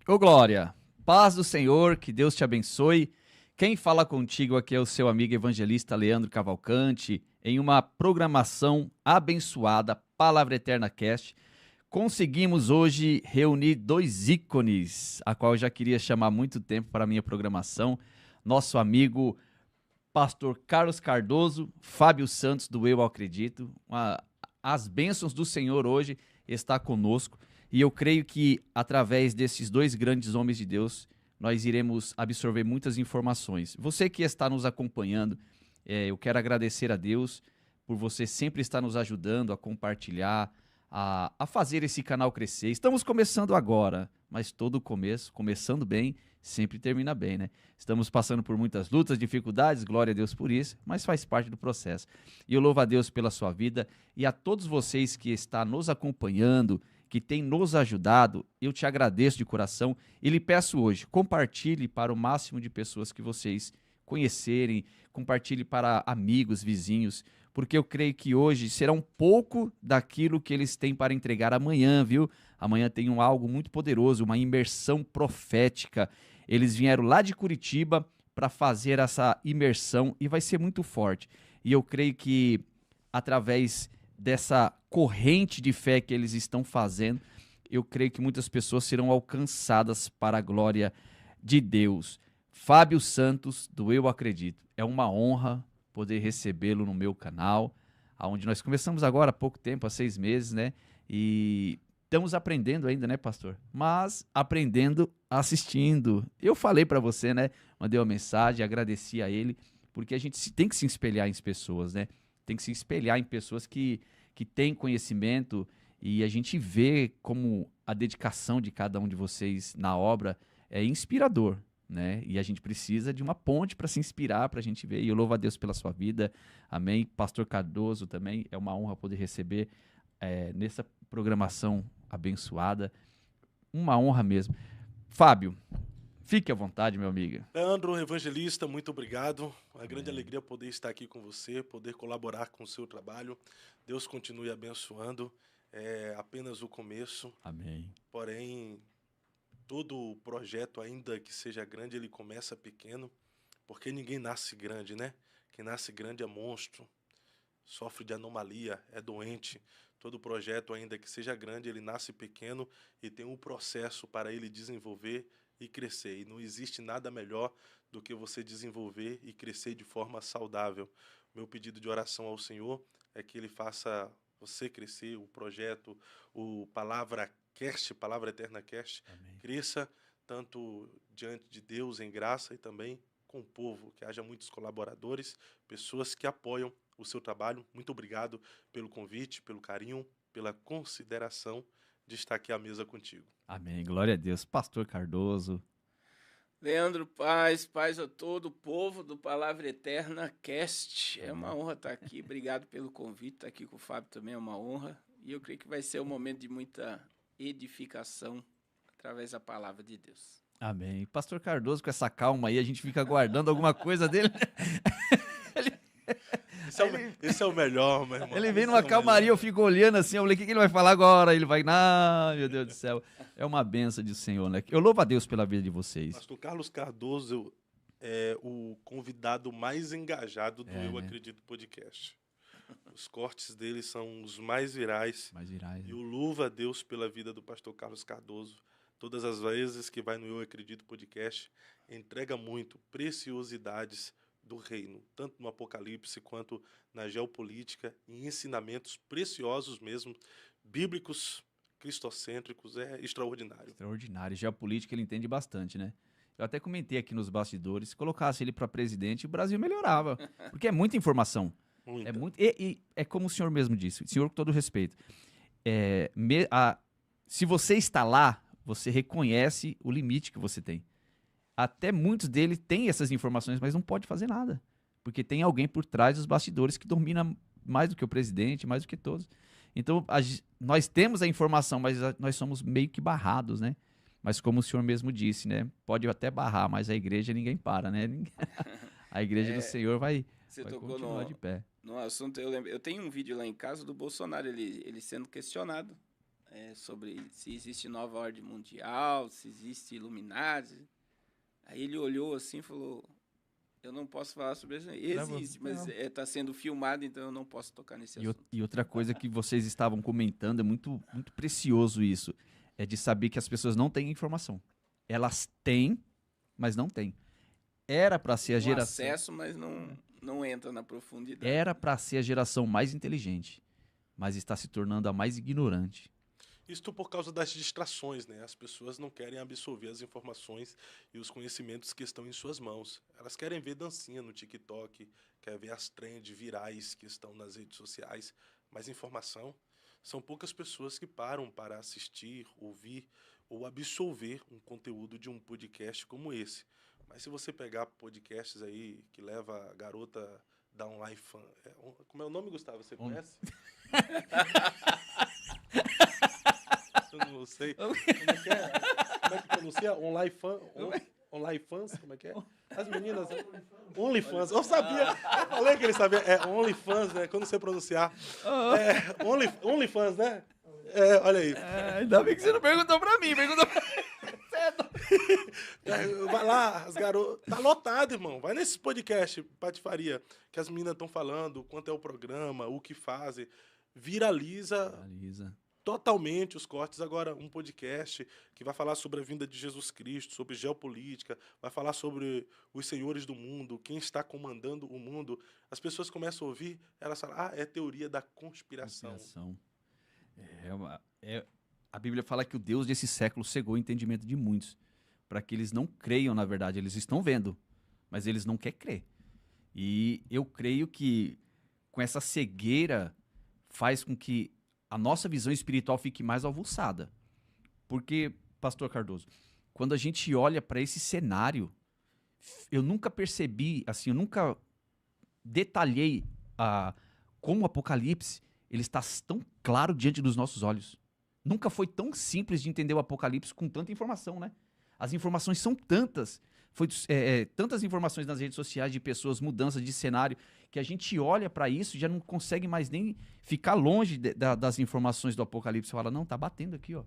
Ô Glória, paz do Senhor, que Deus te abençoe. Quem fala contigo aqui é o seu amigo evangelista Leandro Cavalcante, em uma programação abençoada, Palavra Eterna Cast. Conseguimos hoje reunir dois ícones, a qual eu já queria chamar há muito tempo para a minha programação. Nosso amigo pastor Carlos Cardoso, Fábio Santos do Eu Acredito. As bênçãos do Senhor hoje está conosco. E eu creio que, através desses dois grandes homens de Deus, nós iremos absorver muitas informações. Você que está nos acompanhando, eu quero agradecer a Deus por você sempre estar nos ajudando a compartilhar, a fazer esse canal crescer. Estamos começando agora, mas todo começo, começando bem, sempre termina bem, né? Estamos passando por muitas lutas, dificuldades, glória a Deus por isso, mas faz parte do processo. E eu louvo a Deus pela sua vida e a todos vocês que estão nos acompanhando, que tem nos ajudado, eu te agradeço de coração e lhe peço hoje, compartilhe para o máximo de pessoas que vocês conhecerem, compartilhe para amigos, vizinhos, porque eu creio que hoje será um pouco daquilo que eles têm para entregar amanhã, viu? Amanhã tem algo muito poderoso, uma imersão profética. Eles vieram lá de Curitiba para fazer essa imersão e vai ser muito forte. E eu creio que através dessa corrente de fé que eles estão fazendo, eu creio que muitas pessoas serão alcançadas para a glória de Deus. Fábio Santos, do Eu Acredito. É uma honra poder recebê-lo no meu canal, onde nós começamos agora há pouco tempo, há 6 meses, né? E estamos aprendendo ainda, né, pastor? Mas aprendendo assistindo. Eu falei para você, né? Mandei uma mensagem, agradeci a ele, porque a gente tem que se espelhar em pessoas, né? Tem que se espelhar em pessoas que têm conhecimento e a gente vê como a dedicação de cada um de vocês na obra é inspirador, né? E a gente precisa de uma ponte para se inspirar, para a gente ver. E eu louvo a Deus pela sua vida, amém? Pastor Cardoso também, é uma honra poder receber nessa programação abençoada, uma honra mesmo. Fábio, fique à vontade, meu amigo. Leandro, evangelista, muito obrigado. Uma grande Amém. alegria poder estar aqui com você, poder colaborar com o seu trabalho. Deus continue abençoando. É apenas o começo, Amém. porém, todo projeto, ainda que seja grande, ele começa pequeno, porque ninguém nasce grande, né? Quem nasce grande é monstro, sofre de anomalia, é doente. Todo projeto, ainda que seja grande, ele nasce pequeno e tem um processo para ele desenvolver e crescer. E não existe nada melhor do que você desenvolver e crescer de forma saudável. Meu pedido de oração ao Senhor é que Ele faça você crescer, o projeto, o Palavra Cast, Palavra Eterna Cast, Amém. cresça tanto diante de Deus em graça e também com o povo, que haja muitos colaboradores, pessoas que apoiam o seu trabalho. Muito obrigado pelo convite, pelo carinho, pela consideração de estar aqui à mesa contigo. Amém. Glória a Deus. Pastor Cardoso. Leandro, paz a todo o povo do Palavra Eterna Cast. É uma Amém. honra estar aqui. Obrigado pelo convite. Estar aqui com o Fábio também é uma honra. E eu creio que vai ser um momento de muita edificação através da palavra de Deus. Amém. Pastor Cardoso, com essa calma aí, a gente fica guardando alguma coisa dele. Esse é o melhor, meu irmão. Ele vem Esse numa é o calmaria, eu melhor. fico olhando assim, eu falei, o que ele vai falar agora? Ele vai, meu Deus do céu. É uma benção do Senhor, né? Eu louvo a Deus pela vida de vocês. Pastor Carlos Cardoso é o convidado mais engajado do Eu né? Acredito Podcast. Os cortes dele são os mais virais. Mais virais. E eu louvo a Deus pela vida do pastor Carlos Cardoso. Todas as vezes que vai no Eu Acredito Podcast, entrega muito, preciosidades do reino, tanto no Apocalipse quanto na geopolítica, e ensinamentos preciosos mesmo, bíblicos, cristocêntricos, é extraordinário. Extraordinário. Geopolítica ele entende bastante, né? Eu até comentei aqui nos bastidores, se colocasse ele para presidente, o Brasil melhorava. Porque é muita informação. Muita. É muito. E é como o senhor mesmo disse, senhor com todo respeito. Se você está lá, você reconhece o limite que você tem. Até muitos deles têm essas informações, mas não pode fazer nada. Porque tem alguém por trás dos bastidores que domina mais do que o presidente, mais do que todos. Então, nós temos a informação, mas nós somos meio que barrados, né? Mas como o senhor mesmo disse, né? Pode até barrar, mas a igreja ninguém para, né? A igreja do Senhor vai continuar de pé. No assunto, eu tenho um vídeo lá em casa do Bolsonaro, ele sendo questionado sobre se existe nova ordem mundial, se existe Illuminati. Aí ele olhou assim e falou, eu não posso falar sobre isso. Existe, mas está sendo filmado, então eu não posso tocar nesse assunto. E outra coisa que vocês estavam comentando, é muito, muito precioso isso, é de saber que as pessoas não têm informação. Elas têm, mas não têm. Era para ser a geração... acesso, mas não entra na profundidade. Era para ser a geração mais inteligente, mas está se tornando a mais ignorante. Isto por causa das distrações, né? As pessoas não querem absorver as informações e os conhecimentos que estão em suas mãos. Elas querem ver dancinha no TikTok, querem ver as trends virais que estão nas redes sociais, mas informação, são poucas pessoas que param para assistir, ouvir ou absorver um conteúdo de um podcast como esse. Mas se você pegar podcasts aí que leva a garota da online fan... como é o nome, Gustavo? Você conhece? Eu não sei. Como é que é? Como é que pronuncia? Online fan? Online fans? Como é que é? As meninas... OnlyFans. Eu sabia. Eu falei que ele sabia. É OnlyFans, né? Quando você pronunciar. OnlyFans, né? Olha aí. Ainda bem que você não perguntou pra mim. Perguntou pra... Vai lá, as garotas. Tá lotado, irmão. Vai nesses podcasts, patifaria, que as meninas estão falando, quanto é o programa, o que fazem. Viraliza totalmente os cortes. Agora, um podcast que vai falar sobre a vinda de Jesus Cristo, sobre geopolítica, vai falar sobre os senhores do mundo, quem está comandando o mundo. As pessoas começam a ouvir, elas falam, é teoria da conspiração. A Bíblia fala que o Deus desse século cegou o entendimento de muitos, para que eles não creiam, na verdade. Eles estão vendo, mas eles não querem crer. E eu creio que com essa cegueira faz com que a nossa visão espiritual fique mais avulsada. Porque, Pastor Cardoso, quando a gente olha para esse cenário, eu nunca percebi, assim, eu nunca detalhei como o Apocalipse ele está tão claro diante dos nossos olhos. Nunca foi tão simples de entender o Apocalipse com tanta informação, né? As informações são tantas, tantas informações nas redes sociais de pessoas, mudanças de cenário, que a gente olha para isso e já não consegue mais nem ficar longe das informações do Apocalipse. Fala, não, tá batendo aqui, ó.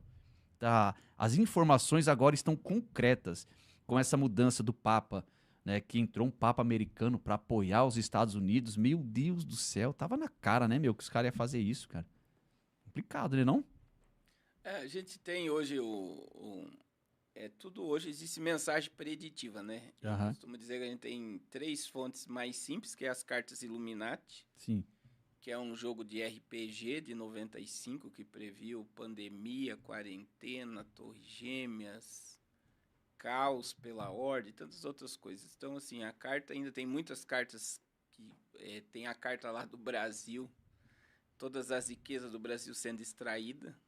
As informações agora estão concretas com essa mudança do Papa, né? Que entrou um Papa americano para apoiar os Estados Unidos. Meu Deus do céu, tava na cara, né, meu, que os caras iam fazer isso, cara. Complicado, né, não? A gente tem hoje tudo hoje existe mensagem preditiva, né? Eu costumo dizer que a gente tem 3 fontes mais simples, que é as cartas Illuminati. Sim. Que é um jogo de RPG de 95 que previu pandemia, quarentena, torres gêmeas, caos pela ordem, tantas outras coisas. Então, assim, a carta ainda tem muitas cartas que tem a carta lá do Brasil, todas as riquezas do Brasil sendo extraída,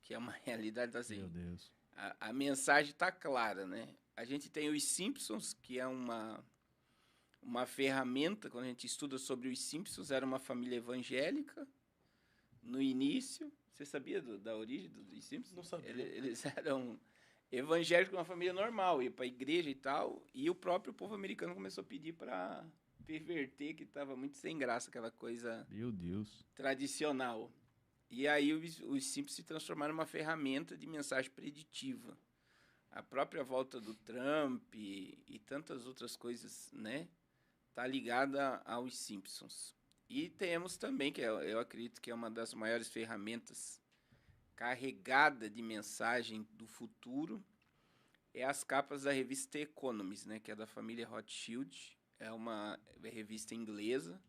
que é uma realidade assim. Meu Deus. A mensagem está clara, né? A gente tem os Simpsons, que é uma ferramenta. Quando a gente estuda sobre os Simpsons, era uma família evangélica no início. Você sabia da origem dos Simpsons? Não sabia. Eles eram evangélicos, uma família normal, ia para a igreja e tal, e o próprio povo americano começou a pedir para perverter, que estava muito sem graça, aquela coisa Meu Deus. tradicional. E aí os Simpsons se transformaram numa ferramenta de mensagem preditiva. A própria volta do Trump e tantas outras coisas, né, está ligada aos Simpsons. E temos também, que eu acredito que é uma das maiores ferramentas carregada de mensagem do futuro, é as capas da revista The Economist, né, que é da família Rothschild. É uma revista inglesa.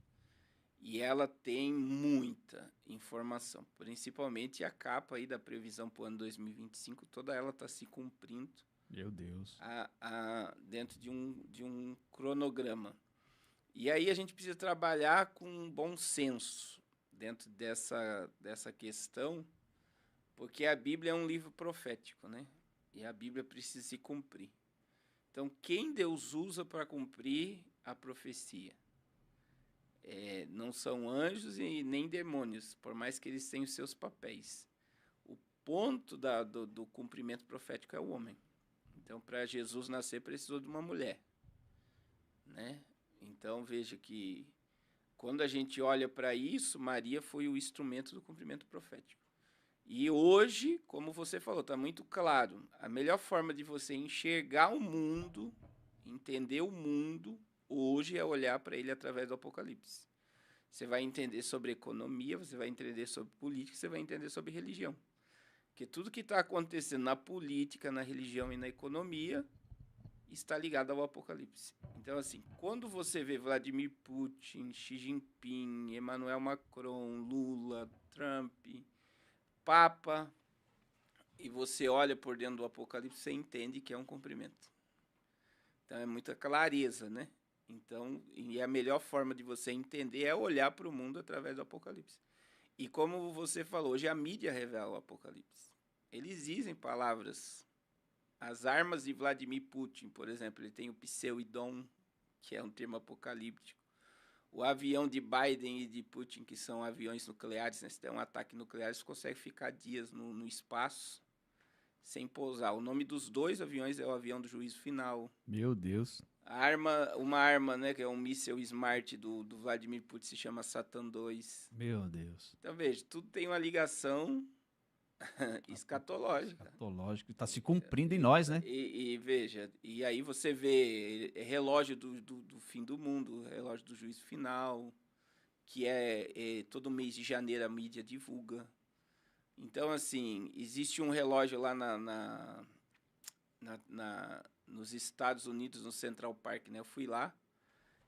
E ela tem muita informação, principalmente a capa aí da previsão para o ano 2025, toda ela está se cumprindo. Meu Deus. Dentro de um cronograma. E aí a gente precisa trabalhar com bom senso dentro dessa questão, porque a Bíblia é um livro profético, né? E a Bíblia precisa se cumprir. Então, quem Deus usa para cumprir a profecia? Não são anjos e nem demônios, por mais que eles tenham seus papéis. O ponto do cumprimento profético é o homem. Então, para Jesus nascer, precisou de uma mulher, né? Então, veja que quando a gente olha para isso, Maria foi o instrumento do cumprimento profético. E hoje, como você falou, está muito claro, a melhor forma de você enxergar o mundo, entender o mundo, hoje é olhar para ele através do Apocalipse. Você vai entender sobre economia, você vai entender sobre política, você vai entender sobre religião. Porque tudo que está acontecendo na política, na religião e na economia está ligado ao Apocalipse. Então, assim, quando você vê Vladimir Putin, Xi Jinping, Emmanuel Macron, Lula, Trump, Papa, e você olha por dentro do Apocalipse, você entende que é um cumprimento. Então, é muita clareza, né? Então, e a melhor forma de você entender é olhar para o mundo através do Apocalipse. E como você falou, hoje a mídia revela o Apocalipse. Eles dizem palavras. As armas de Vladimir Putin, por exemplo, ele tem o Pseudon, que é um termo apocalíptico. O avião de Biden e de Putin, que são aviões nucleares, né? Se der um ataque nuclear, eles conseguem ficar dias no espaço sem pousar. O nome dos dois aviões é o avião do juízo final. Meu Deus. Uma arma, né, que é um míssil Smart do Vladimir Putin, se chama Satan II. Meu Deus. Então, veja, tudo tem uma ligação escatológica. Escatológico. Está se cumprindo em nós, né? E veja, e aí você vê relógio do fim do mundo, relógio do juízo final, que todo mês de janeiro a mídia divulga. Então, assim, existe um relógio lá nos Estados Unidos, no Central Park, né? Eu fui lá.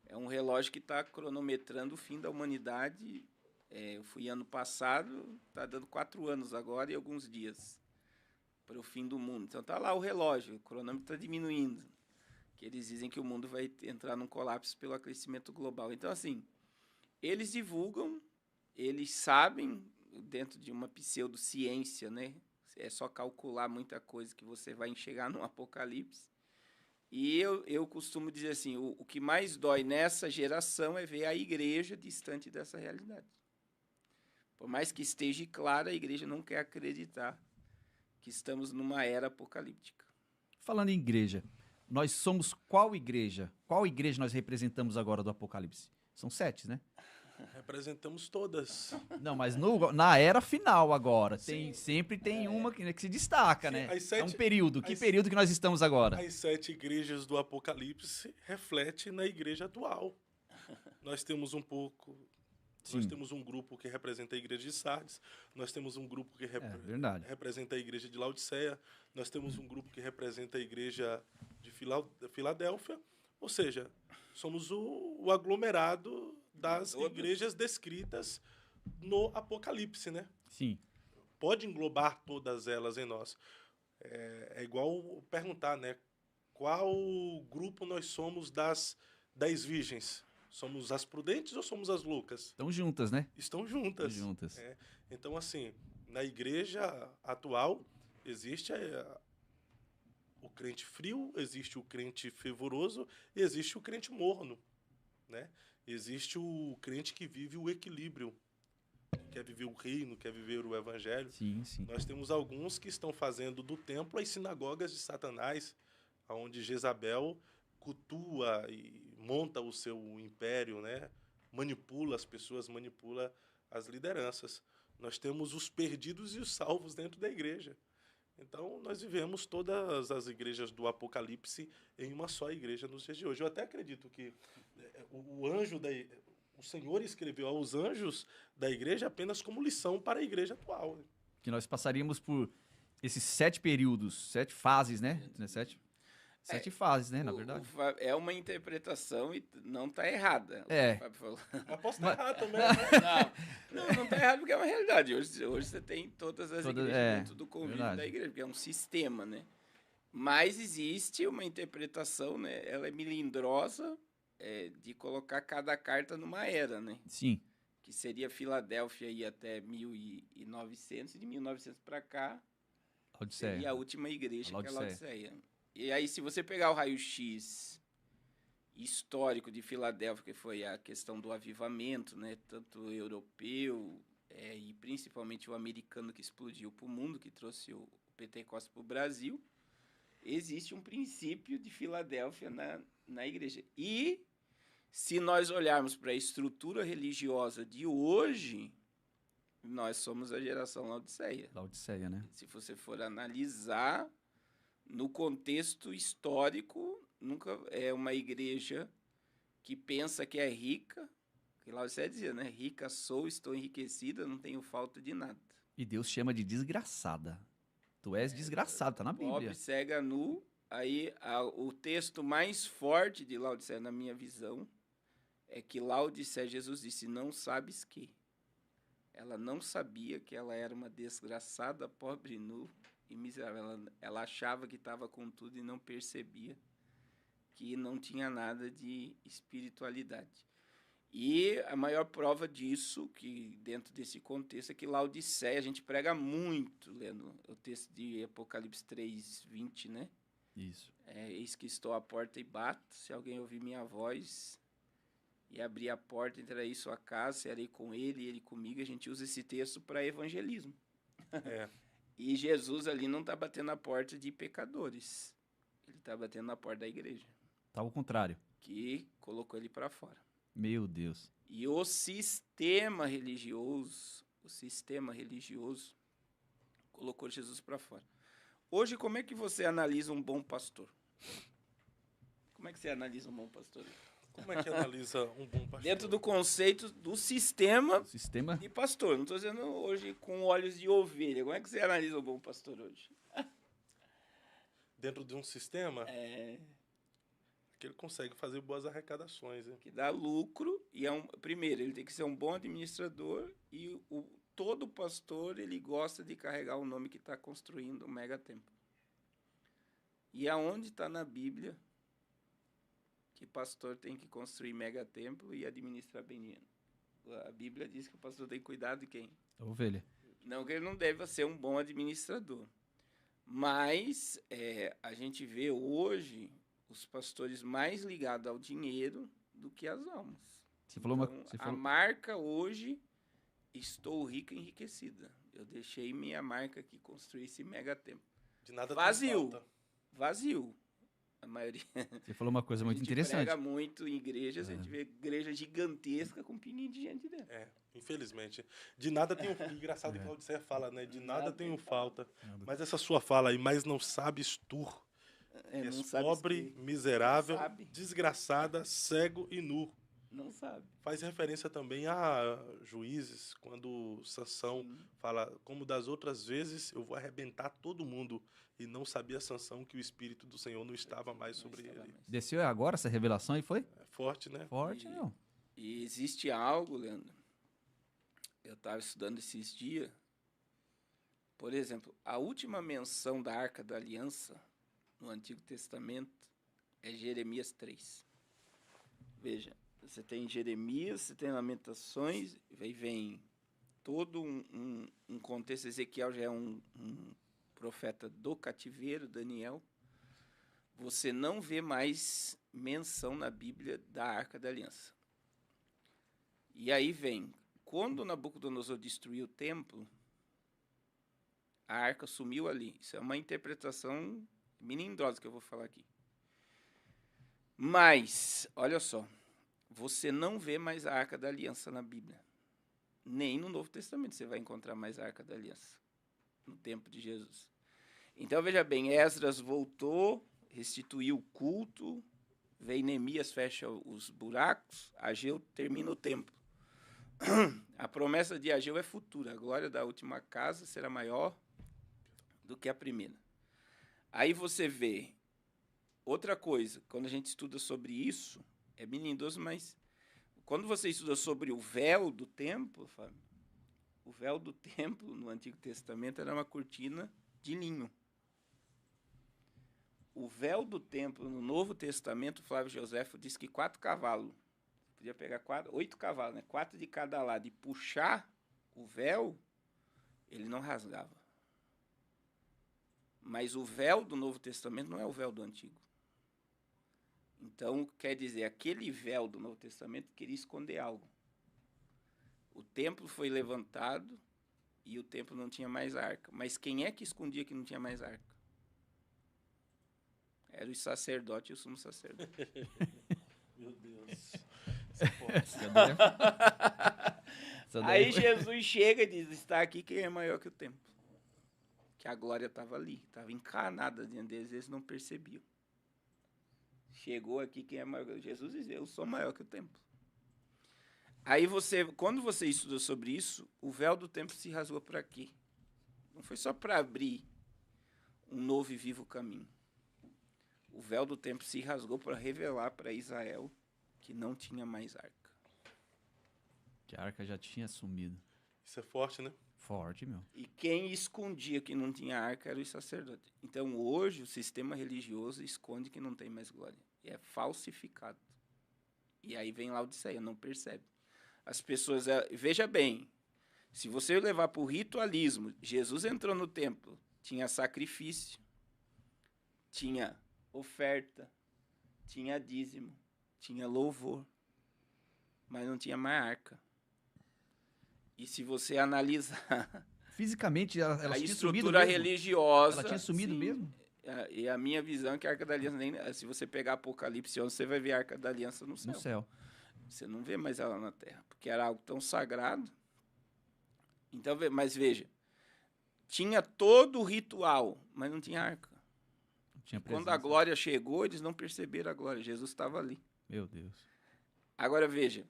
É um relógio que está cronometrando o fim da humanidade. Eu fui ano passado, está dando 4 anos agora e alguns dias para o fim do mundo. Então tá lá o relógio, o cronômetro está diminuindo. Que eles dizem que o mundo vai entrar num colapso pelo aquecimento global. Então, assim, eles divulgam, eles sabem, dentro de uma pseudociência, né? É só calcular muita coisa que você vai enxergar no Apocalipse. E eu costumo dizer assim, o que mais dói nessa geração é ver a igreja distante dessa realidade. Por mais que esteja clara, a igreja não quer acreditar que estamos numa era apocalíptica. Falando em igreja, nós somos qual igreja? Qual igreja nós representamos agora do Apocalipse? São 7, né? Representamos todas. Não, mas na era final agora, sempre tem uma que se destaca, Sim, né? as 7, é um período. Que período que nós estamos agora? As 7 igrejas do Apocalipse refletem na igreja atual. Nós temos um pouco... Sim. Nós temos um grupo que representa a igreja de Sardes, nós temos um grupo que representa a igreja de Laodiceia, nós temos um grupo que representa a igreja de Filadélfia, ou seja, somos o aglomerado das igrejas descritas no Apocalipse, né? Sim. Pode englobar todas elas em nós. É igual perguntar, né? Qual grupo nós somos das 10 virgens? Somos as prudentes ou somos as loucas? Estão juntas, né? Estão juntas. Estão juntas. Então, assim, na igreja atual, existe o crente frio, existe o crente fervoroso e existe o crente morno, né? Existe o crente que vive o equilíbrio, quer viver o reino, quer viver o evangelho. Sim, sim. Nós temos alguns que estão fazendo do templo as sinagogas de Satanás, onde Jezabel cultua e monta o seu império, né? Manipula as pessoas, manipula as lideranças. Nós temos os perdidos e os salvos dentro da igreja. Então, nós vivemos todas as igrejas do Apocalipse em uma só igreja nos dias de hoje. Eu até acredito que o Senhor escreveu aos anjos da igreja apenas como lição para a igreja atual. Que nós passaríamos por esses 7 períodos, 7 fases, né? 7 fases, né, na verdade. É uma interpretação e não está errada. Mas posso estar errado também. Não está errado porque é uma realidade. Hoje você tem todas as igrejas dentro do convívio da igreja, porque é um sistema, né? Mas existe uma interpretação, né? Ela é melindrosa de colocar cada carta numa era, né? Sim. Que seria Filadélfia aí até 1900, e de 1900 para cá seria a última igreja, que é a Laodiceia. E aí, se você pegar o raio-x histórico de Filadélfia, que foi a questão do avivamento, né, tanto europeu e principalmente o americano que explodiu para o mundo, que trouxe o Pentecostes para o Brasil, existe um princípio de Filadélfia na igreja. E, se nós olharmos para a estrutura religiosa de hoje, Nós somos a geração Laodiceia. Laodiceia, né? Se você for analisar, no contexto histórico, nunca é uma igreja que pensa que é rica, que Laodiceia dizia, né? Rica sou, estou enriquecida, não tenho falta de nada. E Deus chama de desgraçada. Tu és desgraçado, tá na Bíblia. Pobre, cega, nu. Aí o texto mais forte de Laodiceia, na minha visão, é que Laodiceia, Jesus disse, não sabes que. Ela não sabia que ela era uma desgraçada, pobre, nu e miserável. Ela achava que estava com tudo e não percebia que não tinha nada de espiritualidade. E a maior prova disso, que dentro desse contexto, é que Laodiceia, a gente prega muito, lendo o texto de Apocalipse 3:20, né? Isso. Eis que estou à porta e bato, se alguém ouvir minha voz e abrir a porta, entrarei em sua casa, serei com ele e ele comigo. A gente usa esse texto para evangelismo. É. E Jesus ali não está batendo na porta de pecadores. Ele está batendo na porta da igreja, Tá ao contrário. que colocou ele para fora. Meu Deus. E o sistema religioso colocou Jesus para fora. Hoje, como é que você analisa um bom pastor? Como é que você analisa um bom pastor? Como é que analisa um bom pastor? Dentro do conceito do sistema Sistema? de pastor. Não estou dizendo hoje com olhos de ovelha. Como é que você analisa um bom pastor hoje? Dentro de um sistema que ele consegue fazer boas arrecadações. Hein? Que dá lucro. E primeiro, ele tem que ser um bom administrador. E todo pastor ele gosta de carregar o nome que está construindo um mega templo. E aonde está na Bíblia que pastor tem que construir mega templo e administrar bem dinheiro? A Bíblia diz que o pastor tem que cuidar de quem? A ovelha. Não que ele não deva ser um bom administrador. Mas a gente vê hoje os pastores mais ligados ao dinheiro do que às almas. Você falou Então, você a falou... marca hoje, estou rica e enriquecida. Eu deixei minha marca aqui construir esse mega templo. De nada Vazio. tem falta. Vazio. A maioria. Você falou uma coisa muito A gente interessante. prega muito em igrejas, a gente vê igreja gigantesca com um pinguinho de gente dentro. Infelizmente. De nada tenho engraçado que a Laodiceia fala, né? De nada tenho falta. Mas essa sua fala aí, mas não sabes tu. Não És sabe pobre, se- miserável, não sabe. desgraçada, cego e nu. Não sabe. Faz referência também a Juízes, quando Sansão fala, como das outras vezes eu vou arrebentar todo mundo. E não sabia Sansão que o Espírito do Senhor não estava mais sobre ele. Desceu agora essa revelação e foi? É forte, né? Forte, não. E existe algo, Leandro. Eu estava estudando esses dias. Por exemplo, a última menção da Arca da Aliança no Antigo Testamento é Jeremias 3. Veja, você tem Jeremias, você tem Lamentações, aí vem todo um contexto. Ezequiel já é um profeta do cativeiro, Daniel. Você não vê mais menção na Bíblia da Arca da Aliança. E aí vem, quando Nabucodonosor destruiu o templo, a arca sumiu ali. Isso é uma interpretação melindrosa que eu vou falar aqui. Mas, olha só, você não vê mais a Arca da Aliança na Bíblia. Nem no Novo Testamento você vai encontrar mais a Arca da Aliança, no tempo de Jesus. Então, veja bem, Esdras voltou, restituiu o culto, vem Neemias, fecha os buracos, Ageu termina o templo. A promessa de Ageu é futura. A glória da última casa será maior do que a primeira. Aí você vê outra coisa, quando a gente estuda sobre isso, é melindroso, mas quando você estuda sobre o véu do templo, Fábio, o véu do templo no Antigo Testamento era uma cortina de linho. O véu do templo no Novo Testamento, Flávio Joséfo diz que 4 cavalos, podia pegar 8 cavalos, né? 4 de cada lado, e puxar o véu, ele não rasgava. Mas o véu do Novo Testamento não é o véu do Antigo. Então, quer dizer, aquele véu do Novo Testamento queria esconder algo. O templo foi levantado e o templo não tinha mais arca. Mas quem é que escondia que não tinha mais arca? Era o sacerdote e o sumo sacerdote. Meu Deus. Essa festa. Né? Aí Jesus chega e diz, está aqui quem é maior que o templo. Que a glória estava ali, estava encarnada diante deles, eles não percebiam. Chegou aqui quem é maior. Jesus diz, eu sou maior que o templo. Aí quando você estuda sobre isso, o véu do templo se rasgou para quê? Não foi só para abrir um novo e vivo caminho. O véu do templo se rasgou para revelar para Israel que não tinha mais arca. Que a arca já tinha sumido. Isso é forte, né? Forte, meu. E quem escondia que não tinha arca era o sacerdote. Então, hoje, o sistema religioso esconde que não tem mais glória. E é falsificado. E aí vem Laodiceia, não percebe. As pessoas... Veja bem, se você levar para o ritualismo, Jesus entrou no templo, tinha sacrifício, tinha oferta, tinha dízimo, tinha louvor, mas não tinha mais arca. E se você analisar... Fisicamente, ela a tinha sumido estrutura mesmo? religiosa... Ela tinha sumido sim. mesmo? E a minha visão é que a Arca da Aliança, se você pegar Apocalipse 11, você vai ver a Arca da Aliança no céu. No céu. Você não vê mais ela na terra, porque era algo tão sagrado. Então, mas veja, tinha todo o ritual, mas não tinha arca. Não tinha Quando a glória chegou, eles não perceberam a glória. Jesus estava ali. Meu Deus. Agora veja,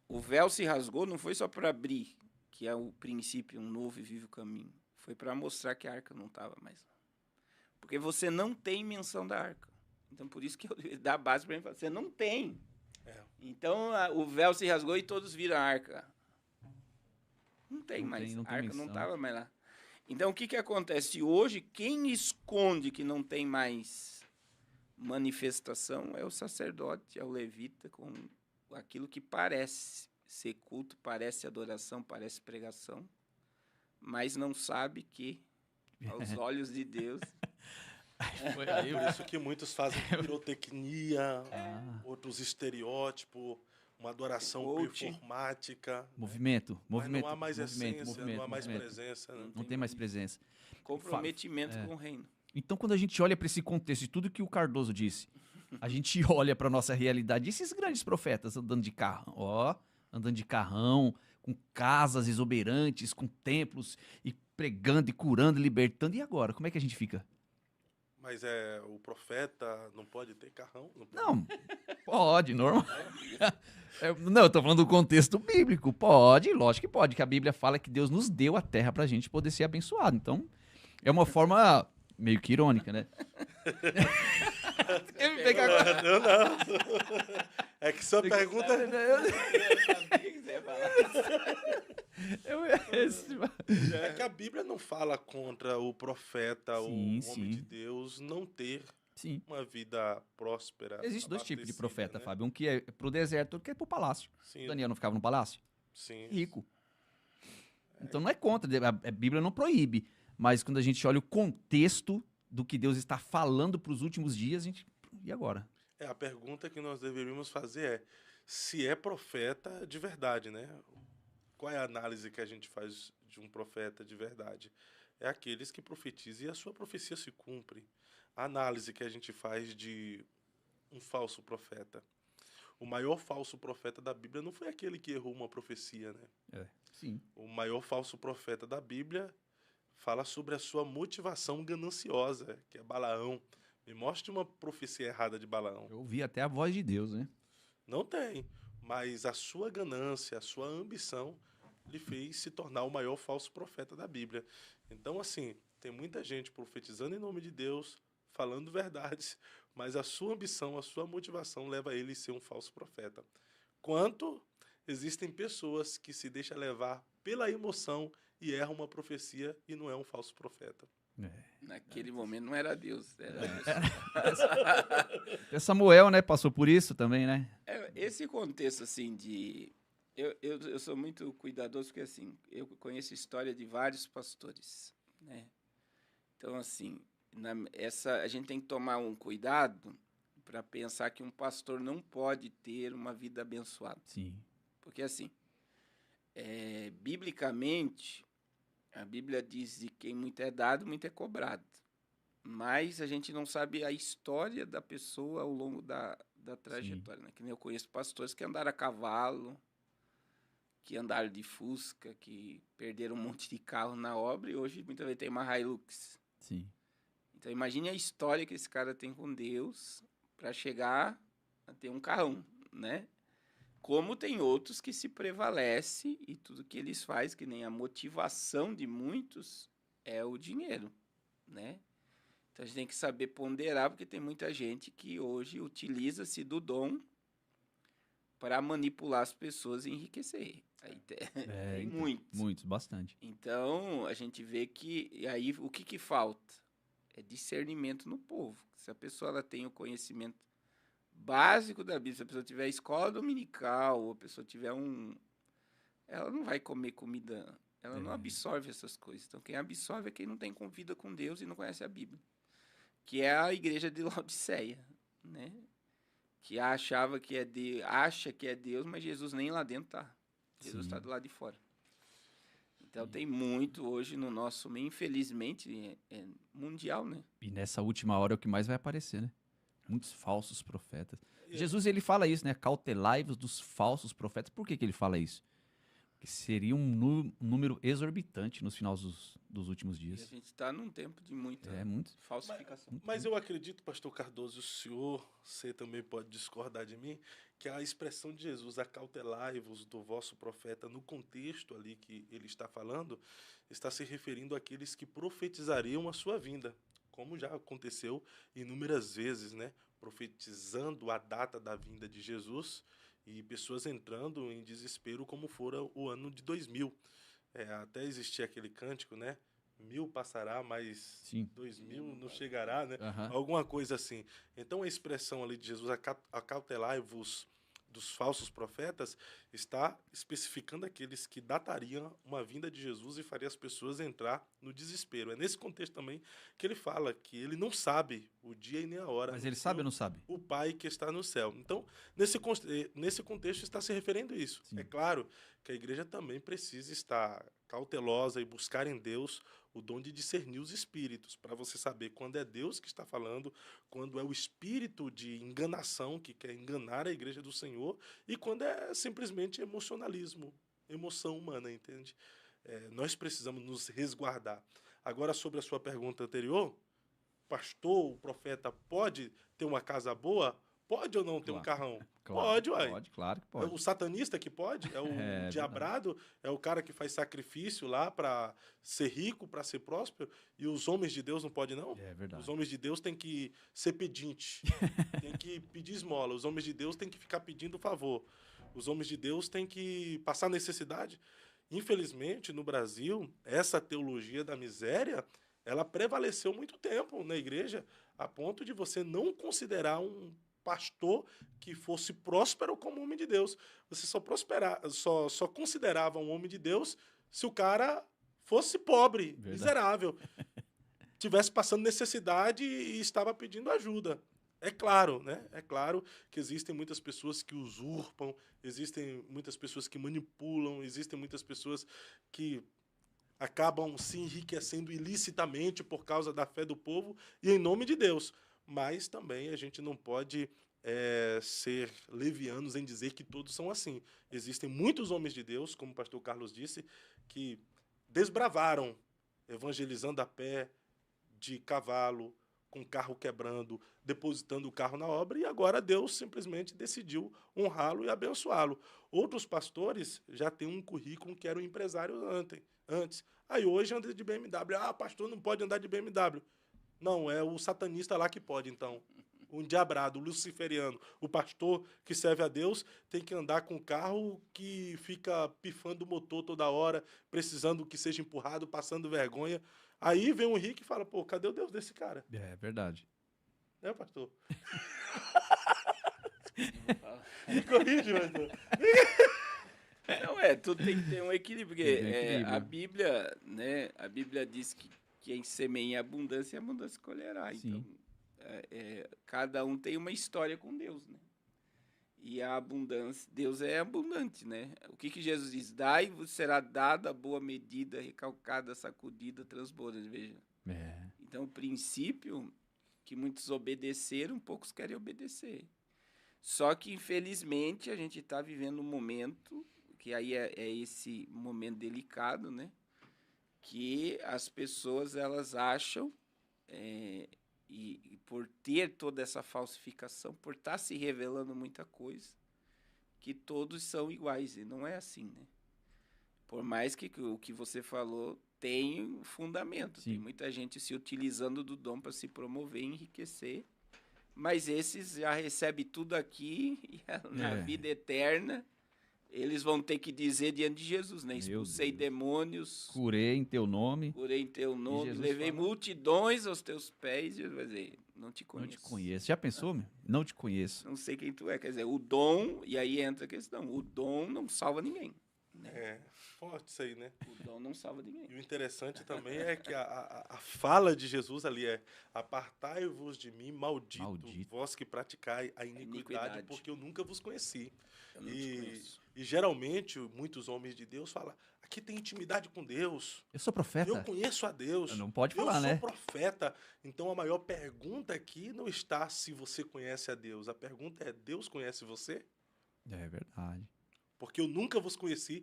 o véu se rasgou não foi só para abrir, que é o princípio, um novo e vivo caminho. Foi para mostrar que a arca não estava mais lá. Porque você não tem menção da arca. Então, por isso que eu dá a base para mim. Você não tem. Então, o véu se rasgou e todos viram a arca. Não tem mais. Não tem a arca menção. não estava mais lá. Então, o que acontece hoje? Quem esconde que não tem mais manifestação é o sacerdote, é o levita, com aquilo que parece ser culto, parece adoração, parece pregação, mas não sabe que, aos olhos de Deus... Por isso que muitos fazem pirotecnia, outros estereótipos, uma adoração performática. Movimento. Mas não há mais essência, não há mais presença. Né? Não tem mais presença. Comprometimento com o reino. Então, quando a gente olha para esse contexto de tudo que o Cardoso disse, a gente olha para nossa realidade, esses grandes profetas andando de carrão, andando de carrão, com casas exuberantes, com templos, e pregando, e curando, e libertando. E agora, como é que a gente fica? Mas o profeta não pode ter carrão? Não, pode, normal. Não, eu tô falando do contexto bíblico. Pode, lógico que pode, que a Bíblia fala que Deus nos deu a terra pra gente poder ser abençoado. Então, é uma forma meio que irônica, né? Quer me pegar agora? Não. É que sua pergunta... Eu sabia que você ia falar. É que a Bíblia não fala contra o profeta, o homem de Deus, não ter uma vida próspera. Existem dois tipos de profeta, né? Fábio. Um que é pro deserto, outro que é pro palácio. Sim. Daniel não ficava no palácio? Sim. Rico. Então não é contra, a Bíblia não proíbe. Mas quando a gente olha o contexto do que Deus está falando para os últimos dias, a gente... E agora? A pergunta que nós deveríamos fazer é se é profeta de verdade, né? Qual é a análise que a gente faz de um profeta de verdade? É aqueles que profetizam e a sua profecia se cumpre. A análise que a gente faz de um falso profeta. O maior falso profeta da Bíblia não foi aquele que errou uma profecia, né? Sim. O maior falso profeta da Bíblia fala sobre a sua motivação gananciosa, que é Balaão. Me mostre uma profecia errada de Balaão. Eu ouvi até a voz de Deus, né? Não tem, mas a sua ganância, a sua ambição lhe fez se tornar o maior falso profeta da Bíblia. Então, assim, tem muita gente profetizando em nome de Deus, falando verdades, mas a sua ambição, a sua motivação leva ele a ser um falso profeta. Quanto existem pessoas que se deixam levar pela emoção e erram uma profecia e não é um falso profeta. Naquele momento não era Deus. Samuel, né, passou por isso também, né? Esse contexto, assim, de... Eu sou muito cuidadoso, porque, assim, eu conheço a história de vários pastores, né? Então, assim, a gente tem que tomar um cuidado para pensar que um pastor não pode ter uma vida abençoada. Sim. Porque, assim, biblicamente... A Bíblia diz que quem muito é dado, muito é cobrado. Mas a gente não sabe a história da pessoa ao longo da trajetória. Né? Que nem eu conheço pastores que andaram a cavalo, que andaram de Fusca, que perderam um monte de carro na obra e hoje muitas vezes tem uma Hilux. Sim. Então imagine a história que esse cara tem com Deus para chegar a ter um carrão, né? Como tem outros que se prevalece e tudo que eles fazem, que nem a motivação de muitos é o dinheiro, né? Então a gente tem que saber ponderar, porque tem muita gente que hoje utiliza-se do dom para manipular as pessoas e enriquecer. Aí tem então, muitos. Muitos, bastante. Então a gente vê que e aí o que falta? É discernimento no povo. Se a pessoa ela tem o conhecimento básico da Bíblia, se a pessoa tiver escola dominical, ou a pessoa tiver ela não vai comer comida, ela não absorve essas coisas. Então quem absorve é quem não tem convívio com Deus e não conhece a Bíblia. Que é a igreja de Laodiceia, né? Que acha que é Deus, mas Jesus nem lá dentro tá. Jesus está do lado de fora. Então tem muito hoje no nosso meio, infelizmente, é mundial, né? E nessa última hora é o que mais vai aparecer, né? Muitos falsos profetas. Jesus, ele fala isso, né? Cautelai-vos dos falsos profetas. Por que ele fala isso? Porque seria um número exorbitante nos finais dos últimos E a dias. gente está num tempo de muita Muito. falsificação. Mas eu acredito, pastor Cardoso, o senhor, você também pode discordar de mim, que a expressão de Jesus, acautelai-vos do vosso profeta, no contexto ali que ele está falando, está se referindo àqueles que profetizariam a sua vinda, como já aconteceu inúmeras vezes, né? Profetizando a data da vinda de Jesus e pessoas entrando em desespero como fora o ano de 2000. Até existia aquele cântico, né? 1000 passará, mas Sim. 2000 não chegará, né? Aham. Alguma coisa assim. Então a expressão ali de Jesus, acautelai-vos dos falsos profetas, está especificando aqueles que datariam uma vinda de Jesus e faria as pessoas entrar no desespero. É nesse contexto também que ele fala que ele não sabe o dia e nem a hora. Mas ele sabe ou não sabe? O Pai que está no céu. Então, nesse contexto está se referindo a isso. Sim. É claro que a igreja também precisa estar cautelosa e buscar em Deus o dom de discernir os espíritos, para você saber quando é Deus que está falando, quando é o espírito de enganação que quer enganar a igreja do Senhor e quando é simplesmente emocionalismo, emoção humana, entende? Nós precisamos nos resguardar. Agora, sobre a sua pergunta anterior, pastor, o profeta pode ter uma casa boa? Pode ou não ter um carrão? Pode, uai. Pode, claro que É pode. o satanista que pode, é o diabrado, é o cara que faz sacrifício lá para ser rico, para ser próspero, e os homens de Deus não podem, não? É verdade. Os homens de Deus têm que ser pedinte, têm que pedir esmola, os homens de Deus têm que ficar pedindo favor, os homens de Deus têm que passar necessidade. Infelizmente, no Brasil, essa teologia da miséria, ela prevaleceu muito tempo na igreja, a ponto de você não considerar um pastor que fosse próspero como homem de Deus. Você só considerava um homem de Deus se o cara fosse pobre, miserável, tivesse passando necessidade e estava pedindo ajuda. É claro, né? É claro que existem muitas pessoas que usurpam, existem muitas pessoas que manipulam, existem muitas pessoas que acabam se enriquecendo ilicitamente por causa da fé do povo e em nome de Deus. Mas também a gente não pode ser levianos em dizer que todos são assim. Existem muitos homens de Deus, como o pastor Carlos disse, que desbravaram, evangelizando a pé, de cavalo, com carro quebrando, depositando o carro na obra, e agora Deus simplesmente decidiu honrá-lo e abençoá-lo. Outros pastores já têm um currículo que era um empresário antes. Aí hoje anda de BMW. Ah, pastor não pode andar de BMW. Não, é o satanista lá que pode, então. Um diabrado, o luciferiano. O pastor que serve a Deus tem que andar com um carro que fica pifando o motor toda hora, precisando que seja empurrado, passando vergonha. Aí vem o Henrique e fala, pô, cadê o Deus desse cara? É verdade. Né, pastor? Me corrige, pastor. Não, tudo tem que ter um equilíbrio, porque a Bíblia, né, a Bíblia diz que quem semeia abundância, a abundância colherá. Sim. Então, cada um tem uma história com Deus, né? E a abundância, Deus é abundante, né? O que Jesus diz? Dai e vos será dada boa medida, recalcada, sacudida, transbordante, veja. Então, o princípio que muitos obedeceram, poucos querem obedecer. Só que, infelizmente, a gente está vivendo um momento porque aí é esse momento delicado, né? Que as pessoas, elas acham, e por ter toda essa falsificação, por estar se revelando muita coisa, que todos são iguais, e não é assim, né? Por mais que o que você falou tem fundamento, Sim. tem muita gente se utilizando do dom para se promover e enriquecer, mas esses já recebem tudo aqui e na vida eterna eles vão ter que dizer diante de Jesus, né? Expulsei demônios, curei em teu nome, Jesus levei multidões aos teus pés. Jesus vai dizer, não te conheço. Não te conheço. Já pensou, meu? Não te conheço. Não sei quem tu é. Quer dizer, o dom, e aí entra a questão, o dom não salva ninguém. Né? Forte isso aí, né? O dom não salva ninguém. E o interessante também é que a fala de Jesus ali é: apartai-vos de mim, maldito, vós que praticai a iniquidade, porque eu nunca vos conheci. E geralmente, muitos homens de Deus falam: aqui tem intimidade com Deus. Eu sou profeta. Eu conheço a Deus. Não pode falar, né? Eu sou profeta. Então, a maior pergunta aqui não está se você conhece a Deus. A pergunta é: Deus conhece você? É verdade. Porque eu nunca vos conheci.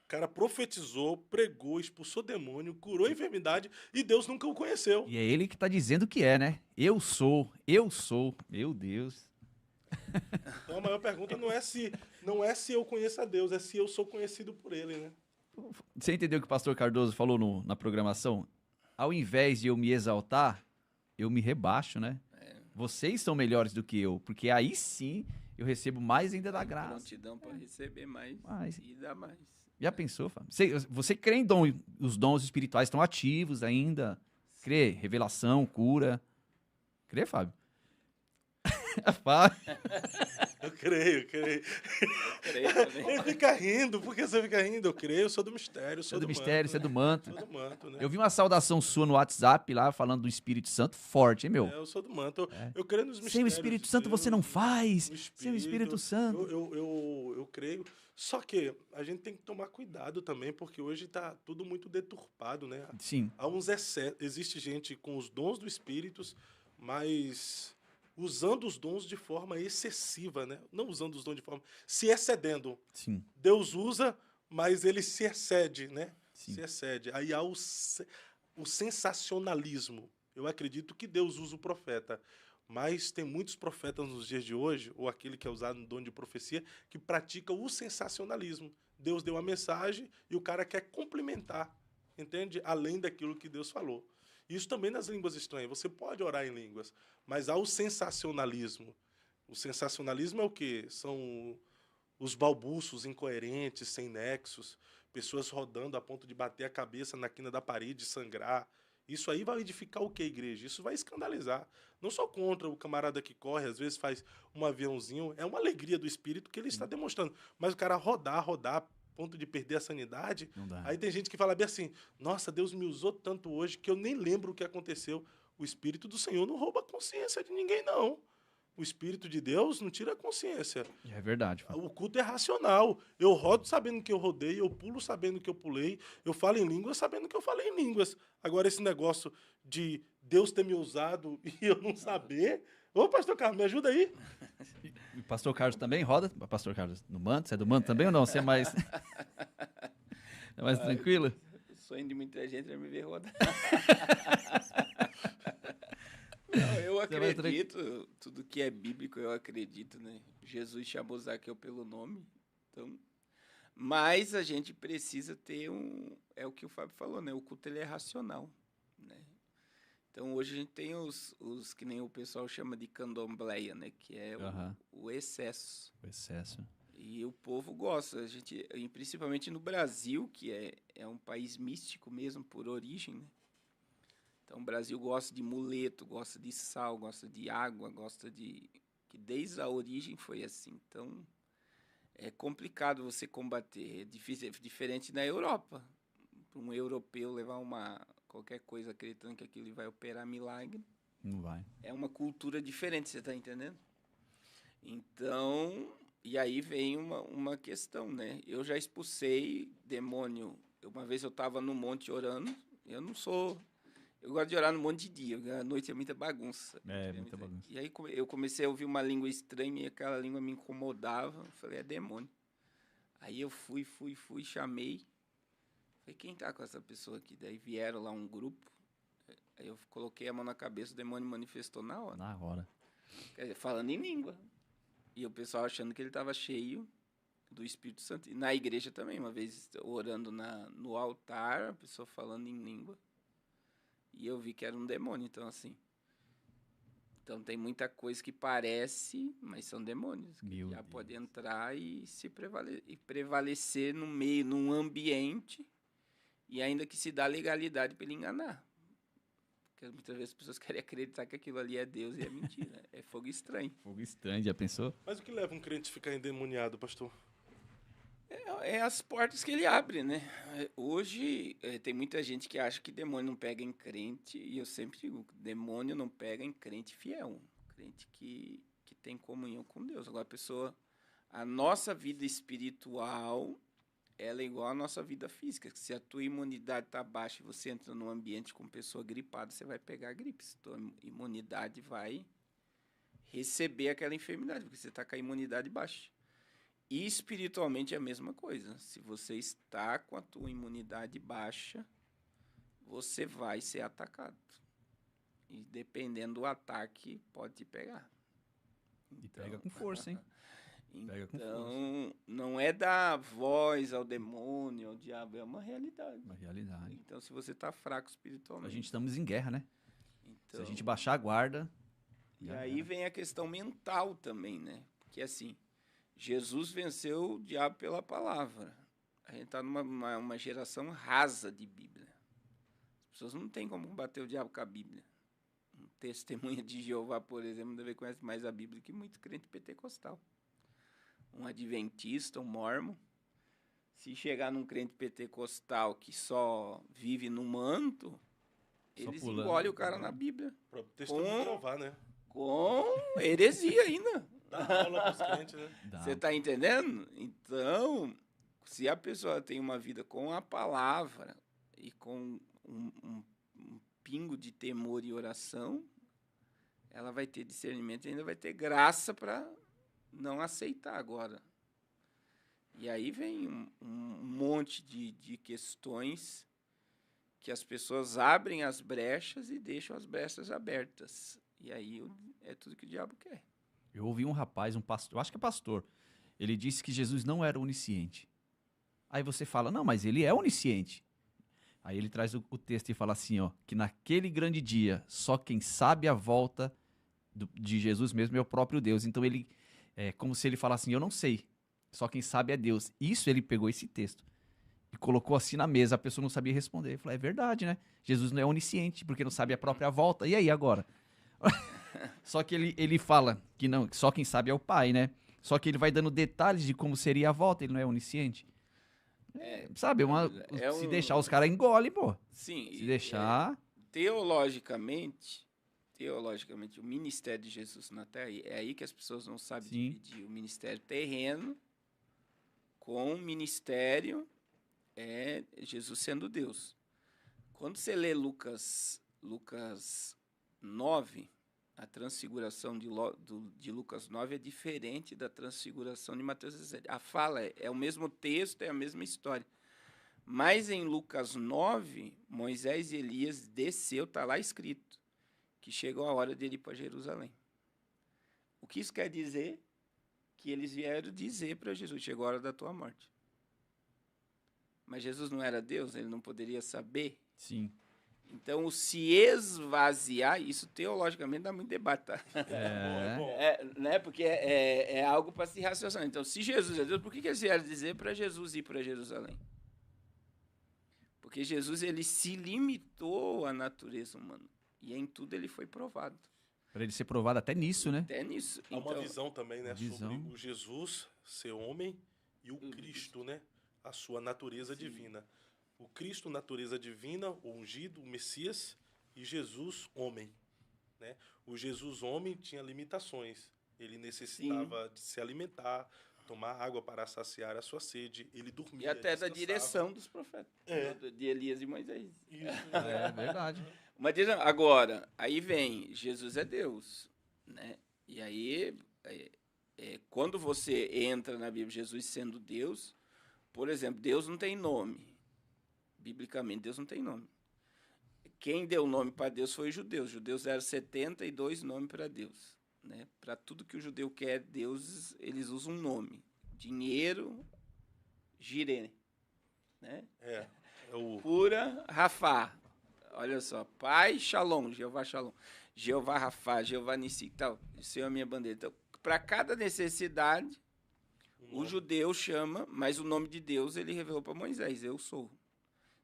O cara profetizou, pregou, expulsou demônio, curou a enfermidade e Deus nunca o conheceu. E é ele que está dizendo que é, né? Eu sou. Meu Deus. Então a maior pergunta não é se eu conheço a Deus, é se eu sou conhecido por ele, né? Você entendeu o que o pastor Cardoso falou na programação? Ao invés de eu me exaltar, eu me rebaixo, né? Vocês são melhores do que eu, porque aí sim eu recebo mais ainda da graça. Prontidão para receber mais e dar mais. Já pensou, Fábio? Você crê em os dons espirituais estão ativos ainda? Crê? Revelação, cura. Crê, Fábio? Fábio. Eu creio. Ele fica rindo, por que você fica rindo? Eu creio, eu sou do mistério, Sou do mistério, você é do manto. Sou do manto, né? Eu vi uma saudação sua no WhatsApp lá, falando do Espírito Santo, forte, hein, meu? Eu sou do manto. Eu creio nos mistérios. Sem o Espírito Santo Deus, você não faz. Sem o Espírito Espírito Santo. Eu creio. Só que a gente tem que tomar cuidado também, porque hoje está tudo muito deturpado, né? Sim. Há uns excessos. Existe gente com os dons do Espírito, mas usando os dons de forma excessiva, né? Não usando os dons de forma... se excedendo. Sim. Deus usa, mas ele se excede, né? Sim. Se excede. Aí há o sensacionalismo. Eu acredito que Deus usa o profeta, mas tem muitos profetas nos dias de hoje, ou aquele que é usado no dom de profecia, que pratica o sensacionalismo. Deus deu uma mensagem e o cara quer complementar, entende? Além daquilo que Deus falou. Isso também nas línguas estranhas. Você pode orar em línguas, mas há o sensacionalismo. O sensacionalismo é o quê? São os balbuços incoerentes, sem nexos, pessoas rodando a ponto de bater a cabeça na quina da parede, sangrar. Isso aí vai edificar o quê, igreja? Isso vai escandalizar. Não só contra o camarada que corre, às vezes faz um aviãozinho, é uma alegria do espírito que ele está demonstrando. Mas o cara rodar, a ponto de perder a sanidade, aí tem gente que fala bem assim: nossa, Deus me usou tanto hoje que eu nem lembro o que aconteceu. O Espírito do Senhor não rouba a consciência de ninguém, não. O Espírito de Deus não tira a consciência. É verdade. O culto é racional. Eu rodo sabendo que eu rodei, eu pulo sabendo que eu pulei, eu falo em línguas sabendo que eu falei em línguas. Agora, esse negócio de Deus ter me usado e eu não saber... Ô, pastor Carlos, me ajuda aí. E pastor Carlos também roda? Pastor Carlos, no manto? Você é do manto também ou não? Você é mais... é mais tranquilo? O sonho de muita gente é me ver rodar. Não, eu acredito, tudo que é bíblico eu acredito, né? Jesus chamou Zaqueu pelo nome, então... Mas a gente precisa ter é o que o Fábio falou, né? O culto, ele é racional, né? Então, hoje a gente tem os que nem o pessoal chama de candomblé, né? Que é o excesso. O excesso. E o povo gosta, e principalmente no Brasil, que é um país místico mesmo, por origem, né? Então, o Brasil gosta de muleto, gosta de sal, gosta de água, gosta de... que desde a origem foi assim. Então, é complicado você combater. É difícil, é diferente na Europa. Para um europeu levar qualquer coisa acreditando que aquilo vai operar milagre. Não vai. É uma cultura diferente, você está entendendo? Então, e aí vem uma questão, né? Eu já expulsei demônio. Uma vez eu estava no monte orando. Eu gosto de orar no monte de dia. À noite é muita bagunça. Muita bagunça. E aí eu comecei a ouvir uma língua estranha e aquela língua me incomodava. Eu falei, é demônio. Aí eu fui, chamei. Falei, quem tá com essa pessoa aqui? Daí vieram lá um grupo. Aí eu coloquei a mão na cabeça, o demônio manifestou na hora. Na hora. Quer dizer, falando em língua. E o pessoal achando que ele estava cheio do Espírito Santo. E na igreja também, uma vez orando no altar, a pessoa falando em língua. E eu vi que era um demônio, então assim. Então tem muita coisa que parece, mas são demônios. Que já pode entrar e prevalecer no meio, num ambiente, e ainda que se dá legalidade para ele enganar. Porque muitas vezes as pessoas querem acreditar que aquilo ali é Deus e é mentira. É fogo estranho. Fogo estranho, já pensou? Mas o que leva um crente a ficar endemoniado, pastor? É as portas que ele abre, né? Hoje tem muita gente que acha que demônio não pega em crente, e eu sempre digo, demônio não pega em crente fiel, crente que tem comunhão com Deus. Agora a nossa vida espiritual, ela é igual à nossa vida física. Se a tua imunidade está baixa e você entra num ambiente com pessoa gripada, você vai pegar a gripe. A tua imunidade vai receber aquela enfermidade, porque você está com a imunidade baixa. E espiritualmente é a mesma coisa. Se você está com a tua imunidade baixa, você vai ser atacado. E dependendo do ataque, pode te pegar. E pega com força, hein? Pega com força. Não é dar voz ao demônio, ao diabo, é uma realidade. Uma realidade. Então, se você está fraco espiritualmente... A gente estamos em guerra, né? Então, se a gente baixar a guarda... E aí vem a questão mental também, né? Porque assim... Jesus venceu o diabo pela palavra. A gente está numa geração rasa de Bíblia. As pessoas não têm como combater o diabo com a Bíblia. Um testemunha de Jeová, por exemplo, deve conhecer mais a Bíblia que muito crente pentecostal. Um adventista, um mormon. Se chegar num crente pentecostal que só vive no manto, eles engolem o cara na Bíblia. Para testemunho de Jeová, né? Com heresia ainda. Dá aula pros crentes, né? Você está entendendo? Então, se a pessoa tem uma vida com a palavra e com um pingo de temor e oração, ela vai ter discernimento e ainda vai ter graça para não aceitar agora. E aí vem um monte de questões que as pessoas abrem as brechas e deixam as brechas abertas. E aí é tudo que o diabo quer. Eu ouvi um rapaz, um pastor, eu acho que é pastor, ele disse que Jesus não era onisciente. Aí você fala, não, mas ele é onisciente. Aí ele traz o texto e fala assim, ó, que naquele grande dia, só quem sabe a volta de Jesus mesmo é o próprio Deus. Então ele, é como se ele falasse assim, eu não sei, só quem sabe é Deus. Isso ele pegou esse texto e colocou assim na mesa, a pessoa não sabia responder. Ele falou, é verdade, né? Jesus não é onisciente, porque não sabe a própria volta. E aí agora? Só que ele fala que não, só quem sabe é o Pai, né? Só que ele vai dando detalhes de como seria a volta, ele não é onisciente. Sabe, se deixar os caras engolem, pô. Sim. Se deixar... Teologicamente, o ministério de Jesus na Terra, é aí que as pessoas não sabem dividir o ministério terreno com o ministério Jesus sendo Deus. Quando você lê Lucas 9, a transfiguração de Lucas 9 é diferente da transfiguração de Mateus 17. A fala é o mesmo texto, é a mesma história. Mas em Lucas 9, Moisés e Elias desceu, está lá escrito, que chegou a hora dele ir para Jerusalém. O que isso quer dizer? Que eles vieram dizer para Jesus, chegou a hora da tua morte. Mas Jesus não era Deus, ele não poderia saber? Sim. Então, o se esvaziar, isso teologicamente dá muito debate, tá? Né? Porque é algo para se raciocinar. Então, se Jesus é Deus, por que eles vieram dizer para Jesus ir para Jerusalém? Porque Jesus ele se limitou à natureza humana. E em tudo ele foi provado. Para ele ser provado até nisso, né? Até nisso. Há uma visão também, né? Visão. Sobre o Jesus ser homem e o Cristo, né? A sua natureza divina. O Cristo, natureza divina, o ungido, o Messias, e Jesus, homem. Né? O Jesus, homem, tinha limitações. Ele necessitava de se alimentar, tomar água para saciar a sua sede. Ele dormia, e até descansava. Da direção dos profetas. De Elias e Moisés. Isso. É verdade. Mas agora, aí vem, Jesus é Deus. Né? E aí, quando você entra na Bíblia, Jesus sendo Deus... Por exemplo, Deus não tem nome. Biblicamente, Deus não tem nome. Quem deu nome para Deus foi os judeus. Os judeus deram 72 nomes para Deus. Né? Para tudo que o judeu quer, Deus, eles usam um nome. Dinheiro, Jireh. Né? É o... Pura, Rafá. Olha só. Pai, Shalom, Jeová Shalom. Jeová Rafá, Jeová Nissi, tal. Isso é a minha bandeira. Então, para cada necessidade, o judeu chama, mas o nome de Deus ele revelou para Moisés, eu sou.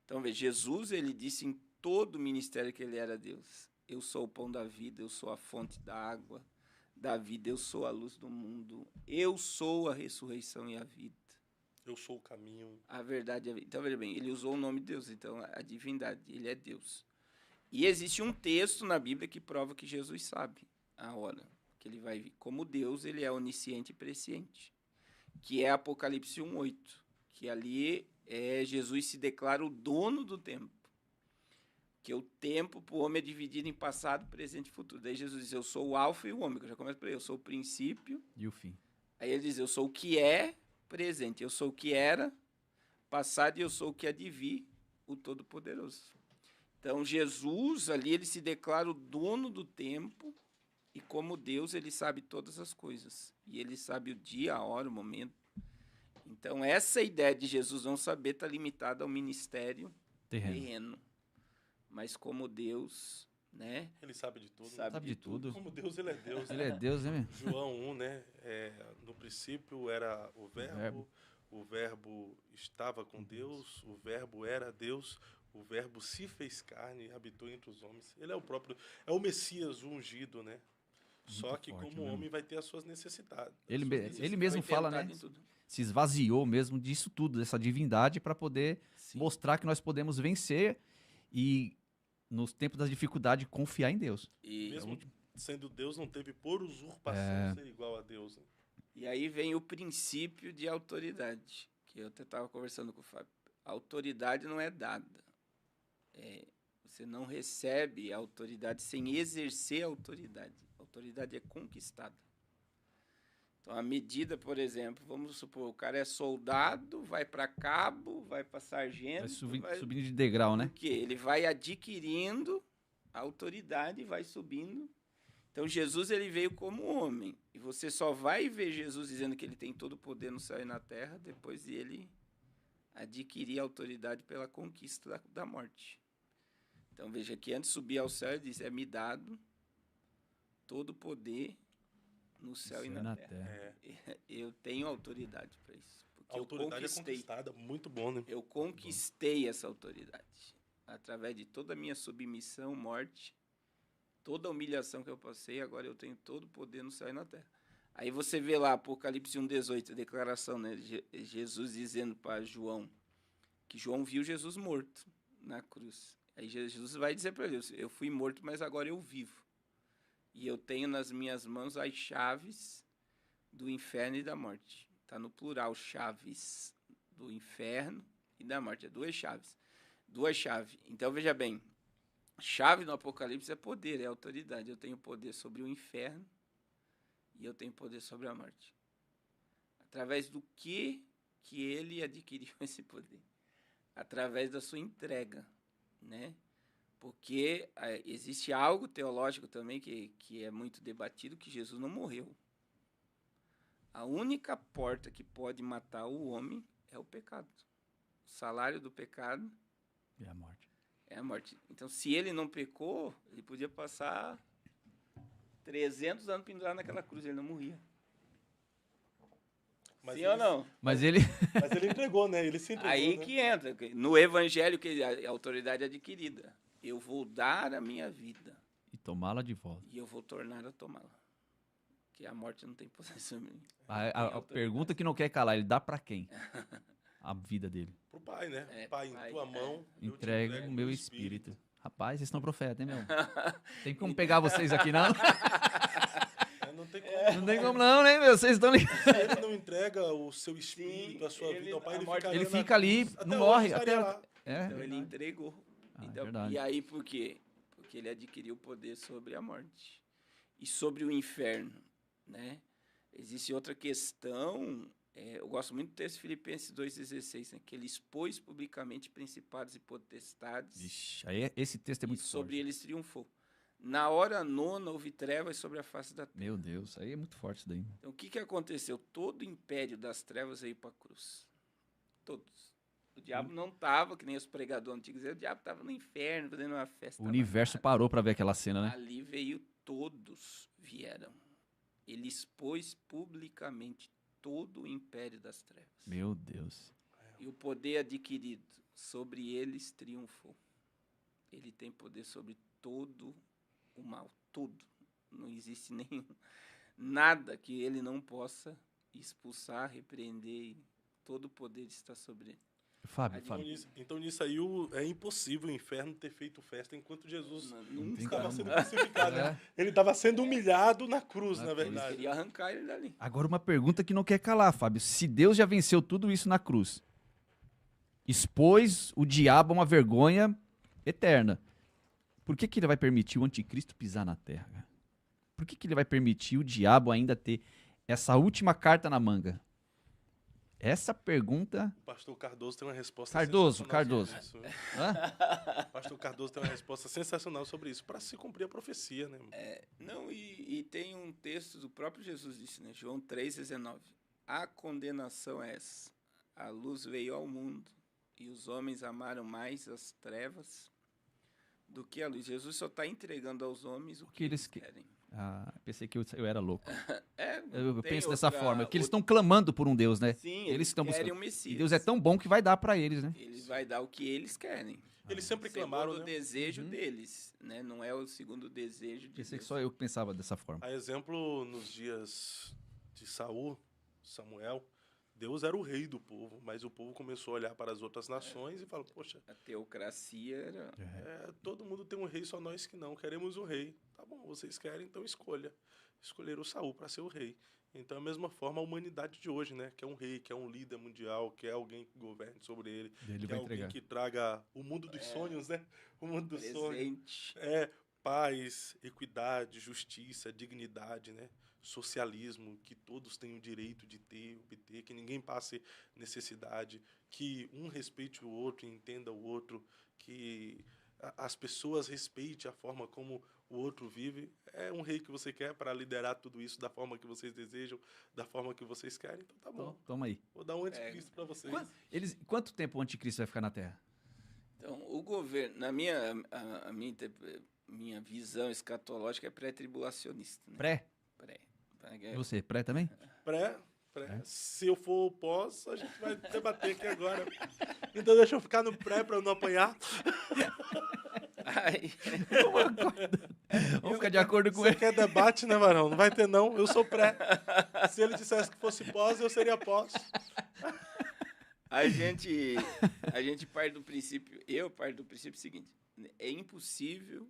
Então, veja, Jesus, ele disse em todo o ministério que ele era Deus. Eu sou o pão da vida, eu sou a fonte da água, da vida, eu sou a luz do mundo, eu sou a ressurreição e a vida. Eu sou o caminho. A verdade e a vida. Então, veja bem, ele usou o nome de Deus, então a divindade, ele é Deus. E existe um texto na Bíblia que prova que Jesus sabe a hora que ele vai vir. Como Deus, ele é onisciente e presciente, que é Apocalipse 1:8, que ali Jesus se declara o dono do tempo. Que o tempo para o homem é dividido em passado, presente e futuro. Daí Jesus diz, eu sou o alfa e o ômega. Já começa por aí, eu sou o princípio. E o fim. Aí ele diz, eu sou o que é presente, eu sou o que era passado e eu sou o que há de vir, o Todo-Poderoso. Então, Jesus, ali, ele se declara o dono do tempo e como Deus, ele sabe todas as coisas. E ele sabe o dia, a hora, o momento. Então, essa ideia de Jesus não saber está limitada ao ministério terreno. Mas como Deus, né? Ele sabe de tudo. Sabe de tudo. Como Deus, ele é Deus. Ele é Deus, né? João 1, né? No princípio era o verbo estava com Deus, o verbo era Deus, o verbo se fez carne e habitou entre os homens. Ele é o próprio, é o Messias ungido, né? Só que forte, como né? homem vai ter as suas necessidades. Ele mesmo Foi fala, né? tentado em tudo. Se esvaziou mesmo disso tudo, dessa divindade, para poder Sim. mostrar que nós podemos vencer e, nos tempos da dificuldade, confiar em Deus. E, Mesmo sendo Deus, não teve por usurpação ser igual a Deus. Né? e aí vem o princípio de autoridade, que eu até estava conversando com o Fábio. A autoridade não é dada. Você não recebe a autoridade sem exercer a autoridade. A autoridade é conquistada. Então, a medida, por exemplo, vamos supor, o cara é soldado, vai para cabo, vai para sargento. Vai subindo de degrau, né? Por quê? Ele vai adquirindo a autoridade e vai subindo. Então, Jesus ele veio como homem. E você só vai ver Jesus dizendo que ele tem todo o poder no céu e na terra depois de ele adquirir a autoridade pela conquista da morte. Então, veja que antes de subir ao céu, ele diz, é-me dado todo o poder no céu e na terra. Eu tenho autoridade para isso. Porque A autoridade é conquistada, muito bom, né? Eu conquistei essa autoridade. Através de toda a minha submissão, morte, toda a humilhação que eu passei, agora eu tenho todo o poder no céu e na terra. Aí você vê lá, Apocalipse 1:18, a declaração, né? Jesus dizendo para João, que João viu Jesus morto na cruz. Aí Jesus vai dizer para ele, eu fui morto, mas agora eu vivo. E eu tenho nas minhas mãos as chaves do inferno e da morte. Está no plural, chaves do inferno e da morte. É duas chaves. Duas chaves. Então, veja bem, chave no Apocalipse é poder, é autoridade. Eu tenho poder sobre o inferno e eu tenho poder sobre a morte. Através do que ele adquiriu esse poder? Através da sua entrega, né? Porque existe algo teológico também que é muito debatido, que Jesus não morreu. A única porta que pode matar o homem é o pecado. O salário do pecado É a morte. é a morte. Então, se ele não pecou, ele podia passar 300 anos pendurado naquela cruz, ele não morria. Mas Sim ele, ou não? Mas ele... Mas ele entregou, né? Ele se entregou, Aí né? que entra. No evangelho, que a autoridade é adquirida. Eu vou dar a minha vida e tomá-la de volta. e eu vou tornar a tomá-la. Que a morte não tem poder sobre mim. A pergunta que não quer calar, ele dá pra quem? A vida dele. Pro pai, né? Pai, Pai, em tua mão, eu te Entrega entrego o meu espírito. Rapaz, vocês estão profetas, hein, meu? Tem como pegar vocês aqui, não? Não tem como. Não tem como não, né, meu? Vocês estão ligados. Se ele não entrega o seu espírito, Sim, a sua vida ao pai, ele a morte- fica ali, Ele na fica ali, cruz, não até morre. hoje estaria Até... lá. É, Então ele entregou. Então, verdade. e aí por quê? Porque ele adquiriu poder sobre a morte e sobre o inferno, né? Existe outra questão Eu gosto muito do texto de Filipenses 2,16, né, que ele expôs publicamente principados e potestades. Vixe, aí esse texto é e muito sobre forte. eles triunfou. Na hora nona houve trevas sobre a face da terra. Meu Deus, aí é muito forte isso daí. Então, o que aconteceu? Todo o império das trevas veio para a cruz. Todos. O diabo não estava, que nem os pregadores antigos diziam, o diabo estava no inferno, fazendo uma festa. O universo parou para ver aquela cena, né? Ali veio, todos vieram. Ele expôs publicamente todo o império das trevas. Meu Deus. E o poder adquirido sobre eles triunfou. Ele tem poder sobre todo o mal, tudo. Não existe nada que ele não possa expulsar, repreender. Todo o poder está sobre ele. Fábio, Então, Fábio. então nisso aí é impossível o inferno ter feito festa enquanto Jesus Nunca estava como. sendo crucificado. É. Né? Ele estava sendo humilhado na cruz, Na na cruz. verdade. queria arrancar ele dali. Agora uma pergunta que não quer calar, Fábio. Se Deus já venceu tudo isso na cruz, expôs o diabo a uma vergonha eterna, por que ele vai permitir o anticristo pisar na terra? Cara? Por que ele vai permitir o diabo ainda ter essa última carta na manga? Essa pergunta... O pastor Cardoso tem uma resposta Cardoso. sensacional sobre isso. Hã? O pastor Cardoso tem uma resposta sensacional sobre isso, para se cumprir a profecia, né? Não, e tem um texto do próprio Jesus disse, né? João 3,19. A condenação é essa. A luz veio ao mundo e os homens amaram mais as trevas do que a luz. Jesus só está entregando aos homens o que eles querem. Ah, pensei que eu era louco. Não Eu tem penso dessa outra- forma, porque eles estão clamando por um Deus, né? Sim, Eles estão querem buscando. o Messias. E Deus é tão bom que vai dar para eles, né? Ele vai dar o que eles querem. Eles sempre Segundo clamaram, o né? desejo deles, né? Não é o segundo desejo de Pensei que Deus. só eu que pensava dessa forma. A exemplo, nos dias de Samuel, Deus era o rei do povo, mas o povo começou a olhar para as outras nações e falou, poxa, A teocracia era... todo mundo tem um rei, só nós que não, queremos um rei. Tá bom, vocês querem, então escolha. Escolheram Saul para ser o rei. Então, da mesma forma, a humanidade de hoje, né? Que é um rei, que é um líder mundial, que é alguém que governe sobre ele, Ele que é vai alguém entregar. que traga o mundo dos sonhos, né? O mundo dos sonhos. presente. É paz, equidade, justiça, dignidade, né? Socialismo, que todos tenham o direito de ter, obter, que ninguém passe necessidade, que um respeite o outro, entenda o outro, que as pessoas respeitem a forma como o outro vive. É um rei que você quer para liderar tudo isso da forma que vocês desejam, da forma que vocês querem, então tá bom. Então, toma aí. Vou dar um anticristo para vocês. Quanto tempo o anticristo vai ficar na Terra? Então, o governo, na minha visão escatológica, é pré-tribulacionista. Né? Pré? Pré. E você, pré também? Pré. Se eu for pós, a gente vai debater aqui agora. Então deixa eu ficar no pré para eu não apanhar. Aí, Vamos ficar de acordo com Você ele. quer debate, né, Varão? Não vai ter, não. Eu sou pré. Se ele dissesse que fosse pós, eu seria pós. a gente parte do princípio, eu parto do princípio seguinte, é impossível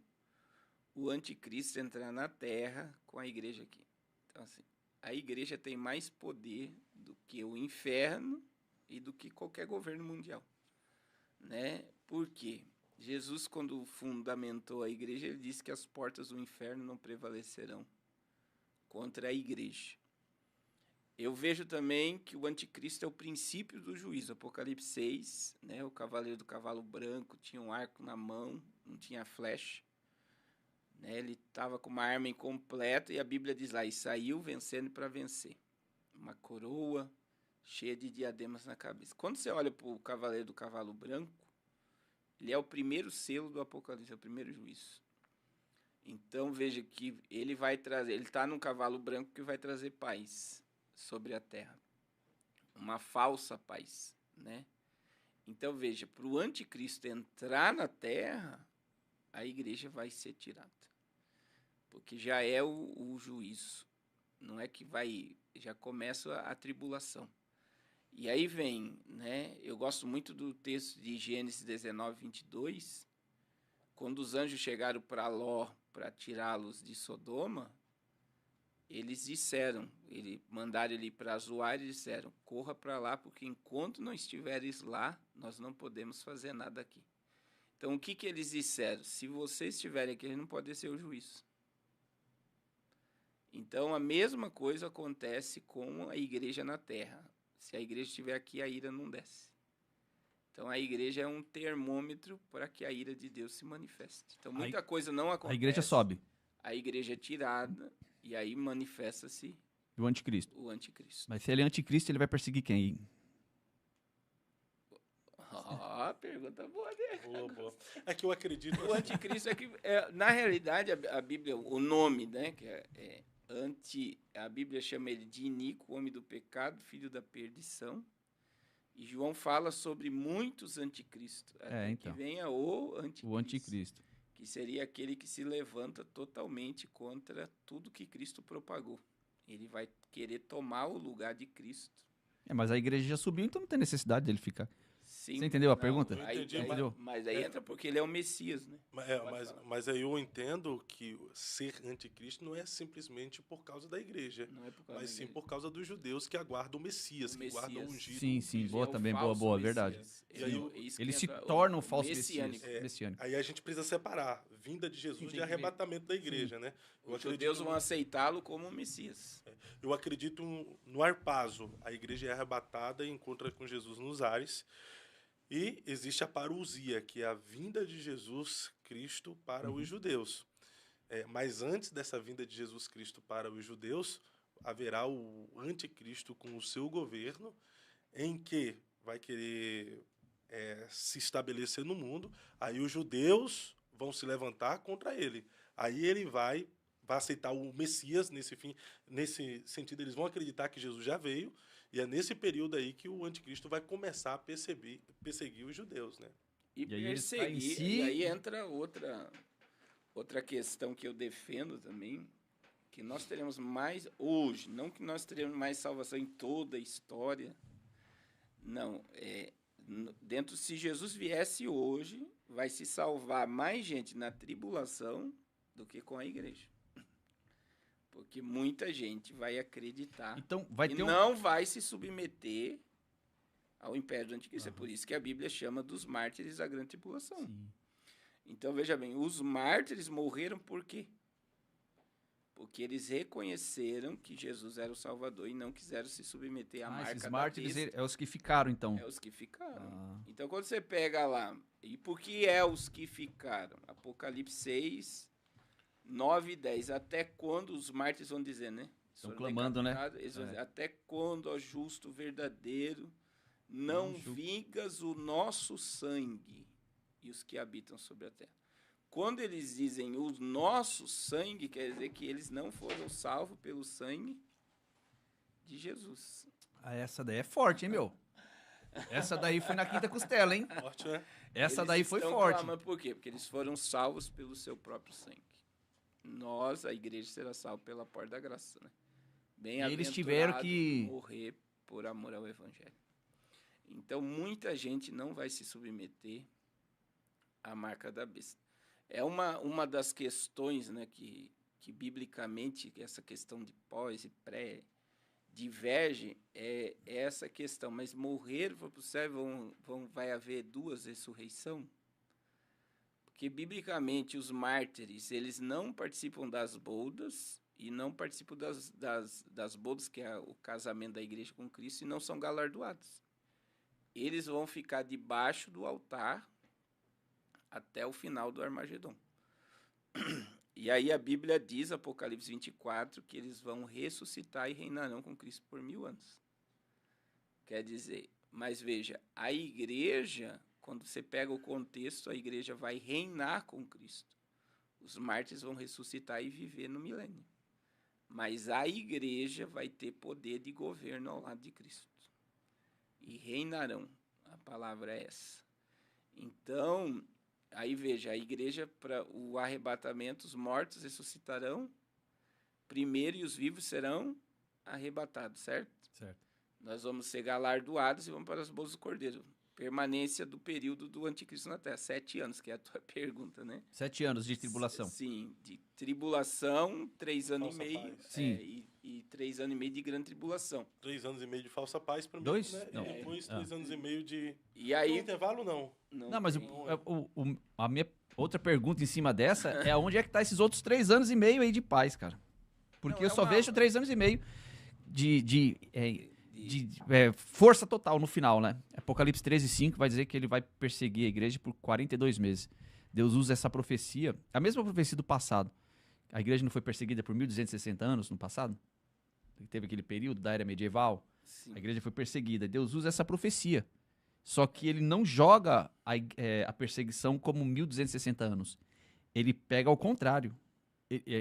o anticristo entrar na Terra com a igreja aqui. Então, assim, a igreja tem mais poder do que o inferno e do que qualquer governo mundial. Né? Por quê? Jesus, quando fundamentou a igreja, ele disse que as portas do inferno não prevalecerão contra a igreja. Eu vejo também que o anticristo é o princípio do juízo. Apocalipse 6, né? O cavaleiro do cavalo branco tinha um arco na mão, não tinha flecha. Né? Ele estava com uma arma incompleta e a Bíblia diz lá, e saiu vencendo para vencer. Uma coroa cheia de diademas na cabeça. Quando você olha para o cavaleiro do cavalo branco, ele é o primeiro selo do Apocalipse, é o primeiro juízo. Então veja que ele vai trazer, ele está num cavalo branco que vai trazer paz sobre a terra. Uma falsa paz, né? Então veja, para o anticristo entrar na terra, a igreja vai ser tirada. Porque já é o juízo. Não é que vai, já começa a tribulação. E aí vem, né? Eu gosto muito do texto de Gênesis 19, 22, quando os anjos chegaram para Ló para tirá-los de Sodoma, eles disseram, mandaram ele para Zoar e disseram, corra para lá, porque enquanto não estiveres lá, nós não podemos fazer nada aqui. Então, o que eles disseram? Se vocês estiverem aqui, ele não pode ser o juiz. Então, a mesma coisa acontece com a igreja na terra. Se a igreja estiver aqui, a ira não desce. Então, a igreja é um termômetro para que a ira de Deus se manifeste. Então, muita coisa não acontece. A igreja sobe. A igreja é tirada e aí manifesta-se O anticristo. o anticristo. Mas se ele é anticristo, ele vai perseguir quem? Pergunta boa, né? Boa. É que eu acredito. O anticristo é que, na realidade, a Bíblia, o nome, né, que a Bíblia chama ele de iníquo, homem do pecado, filho da perdição. E João fala sobre muitos anticristos. Até então. que venha o anticristo. O anticristo. Que seria aquele que se levanta totalmente contra tudo que Cristo propagou. Ele vai querer tomar o lugar de Cristo. Mas a igreja já subiu, então não tem necessidade dele ficar. Sim, Você entendeu a pergunta? Eu entendi, mas aí entra porque ele é o Messias, né? Mas aí eu entendo que ser anticristo não é simplesmente por causa da igreja, Não é por causa mas da sim igreja. por causa dos judeus que aguardam o Messias, que guardam o ungido. Sim, boa É o também, falso boa, Messias. verdade. E aí Isso que Ele se entra torna um o falso messiânico. messiânico. Aí a gente precisa separar vinda de Jesus Tem de que ver. arrebatamento da igreja, né? Os judeus vão aceitá-lo como um Messias. Eu acredito no arpazo. A igreja é arrebatada e encontra com Jesus nos ares. E existe a parousia, que é a vinda de Jesus Cristo para os judeus. Mas antes dessa vinda de Jesus Cristo para os judeus, haverá o anticristo com o seu governo, em que vai querer se estabelecer no mundo. Aí os judeus vão se levantar contra ele. Aí ele vai aceitar o Messias nesse sentido. Eles vão acreditar que Jesus já veio. E é nesse período aí que o anticristo vai começar a perseguir os judeus, né? E aí ele está em perseguir, si- e aí entra outra questão que eu defendo também, que nós teremos mais hoje, não que nós teremos mais salvação em toda a história, não, se Jesus viesse hoje, vai se salvar mais gente na tribulação do que com a igreja. Porque muita gente vai acreditar Então vai e ter não vai se submeter ao império do anticristo. É por isso que a Bíblia chama dos mártires a grande tribulação. Sim. Então, veja bem, os mártires morreram por quê? Porque eles reconheceram que Jesus era o Salvador e não quiseram se submeter à marca esses da mártires besta. é os que ficaram, então. É os que ficaram. Ah. Então, quando você pega lá, e por que é os que ficaram? Apocalipse 6, 9 e 10. Até quando os mártires vão dizer, né? Estão Foram clamando, né? decapitados, eles vão dizer, até quando, ó justo verdadeiro, não Não julgue. vingas o nosso sangue e os que habitam sobre a terra. Quando eles dizem o nosso sangue, quer dizer que eles não foram salvos pelo sangue de Jesus. Essa daí é forte, hein, meu? Essa daí foi na quinta costela, hein? Forte, né? Essa Eles daí foi estão forte. clamando por quê? Porque eles foram salvos pelo seu próprio sangue. Nós, a igreja, será salva pela porta da graça, né? Eles tiveram Bem-aventurado que- morrer por amor ao evangelho. Então, muita gente não vai se submeter à marca da besta. É uma das questões, né, que biblicamente, essa questão de pós e pré diverge, é essa questão. Mas morrer para o céu, vai haver duas ressurreições? Porque, biblicamente, os mártires, eles não participam das bodas e não participam das bodas, que é o casamento da igreja com Cristo, e não são galardoados. Eles vão ficar debaixo do altar até o final do Armagedon. E aí a Bíblia diz, Apocalipse 24, que eles vão ressuscitar e reinarão com Cristo por 1000 anos. Quer dizer, mas veja, a igreja, quando você pega o contexto, a igreja vai reinar com Cristo. Os mártires vão ressuscitar e viver no milênio. Mas a igreja vai ter poder de governo ao lado de Cristo. E reinarão. A palavra é essa. Então, aí veja, a igreja, para o arrebatamento, os mortos ressuscitarão primeiro e os vivos serão arrebatados, certo? Certo. Nós vamos ser galardoados e vamos para as bodas do Cordeiro. Permanência do período do anticristo na Terra. 7 anos, que é a tua pergunta, né? 7 anos de tribulação. Sim, de tribulação, 3 anos Falsa e meio. paz. Sim. E 3 anos e meio de grande tribulação. 3 anos e meio de falsa paz primeiro, 2? né? Não. E depois 3 anos e meio de... E aí... Tem intervalo, não? Não, mas tem- a minha outra pergunta em cima dessa é onde é que tá esses outros 3 anos e meio aí de paz, cara? Porque Não, eu só uma- vejo 3 anos e meio de força total no final, né? Apocalipse 13:5 vai dizer que ele vai perseguir a igreja por 42 meses. Deus usa essa profecia, a mesma profecia do passado. A igreja não foi perseguida por 1260 anos no passado? Teve aquele período da era medieval. Sim. A igreja foi perseguida. Deus usa essa profecia. Só que ele não joga a perseguição como 1260 anos. Ele pega ao contrário.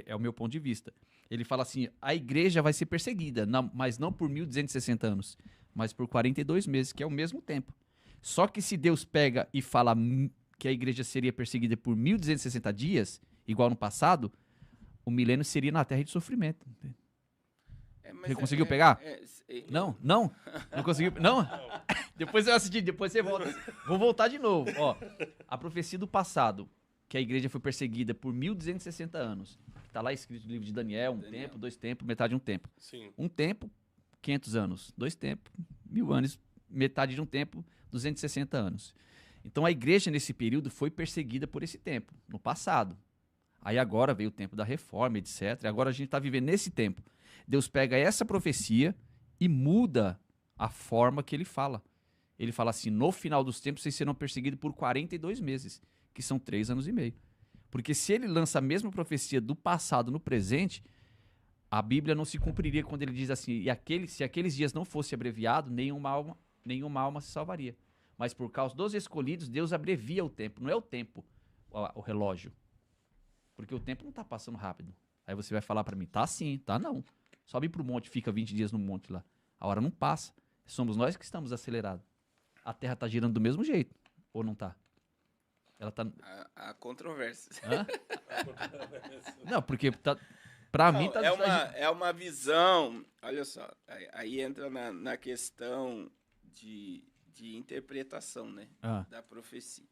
É o meu ponto de vista. Ele fala assim, a igreja vai ser perseguida, mas não por 1260 anos, mas por 42 meses, que é o mesmo tempo. Só que se Deus pega e fala que a igreja seria perseguida por 1260 dias, igual no passado, o milênio seria na terra de sofrimento. Você conseguiu pegar? Não conseguiu. Não? Depois eu assisti, depois você volta. Vou voltar de novo. Ó, a profecia do passado, que a igreja foi perseguida por 1260 anos. Está lá escrito no livro de Daniel, tempo, 2 tempos, metade de um tempo. Sim. Um tempo, 500 anos. 2 tempos, 1000 anos. Metade de um tempo, 260 anos. Então a igreja nesse período foi perseguida por esse tempo, no passado. Aí agora veio o tempo da reforma, etc. E agora a gente está vivendo nesse tempo. Deus pega essa profecia e muda a forma que ele fala. Ele fala assim, no final dos tempos vocês serão perseguidos por 42 meses, que são 3 anos e meio. Porque se ele lança a mesma profecia do passado no presente, a Bíblia não se cumpriria quando ele diz assim, se aqueles dias não fosse abreviado, nenhuma alma se salvaria. Mas por causa dos escolhidos, Deus abrevia o tempo. Não é o tempo, o relógio. Porque o tempo não está passando rápido. Aí você vai falar para mim, tá sim, tá não. Sobe pro monte, fica 20 dias no monte lá. A hora não passa. Somos nós que estamos acelerados. A Terra tá girando do mesmo jeito, ou não tá? Ela tá... Há controvérsias. Hã? Não, porque pra mim tá... É uma visão, olha só, aí entra na questão de interpretação, né, da profecia.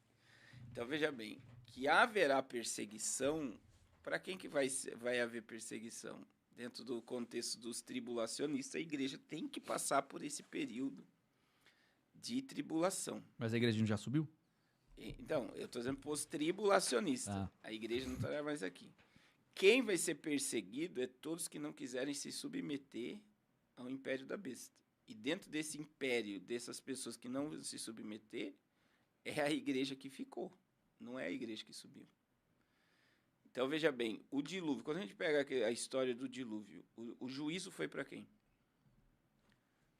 Então, veja bem, que haverá perseguição, para quem que vai haver perseguição? Dentro do contexto dos tribulacionistas, a igreja tem que passar por esse período de tribulação. Mas a igreja não já subiu? Então, eu estou dizendo para os tribulacionistas. A igreja não está mais aqui. Quem vai ser perseguido é todos que não quiserem se submeter ao império da besta. E dentro desse império, dessas pessoas que não vão se submeter, é a igreja que ficou, não é a igreja que subiu. Então, veja bem, o dilúvio, quando a gente pega a história do dilúvio, o juízo foi para quem?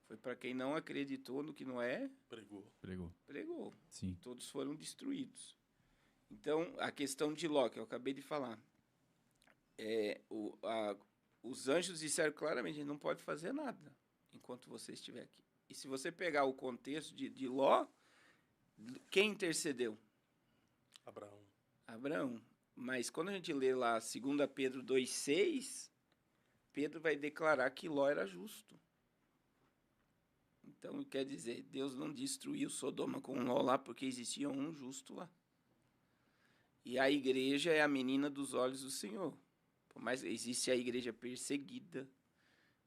Foi para quem não acreditou no que Noé pregou. Sim. Todos foram destruídos. Então, a questão de Ló, que eu acabei de falar, os anjos disseram claramente, a gente não pode fazer nada enquanto você estiver aqui. E se você pegar o contexto de Ló, quem intercedeu? Abraão. Mas quando a gente lê lá 2 Pedro 2,6, Pedro vai declarar que Ló era justo. Então, quer dizer, Deus não destruiu Sodoma com Ló lá porque existia um justo lá. E a igreja é a menina dos olhos do Senhor. Mas existe a igreja perseguida,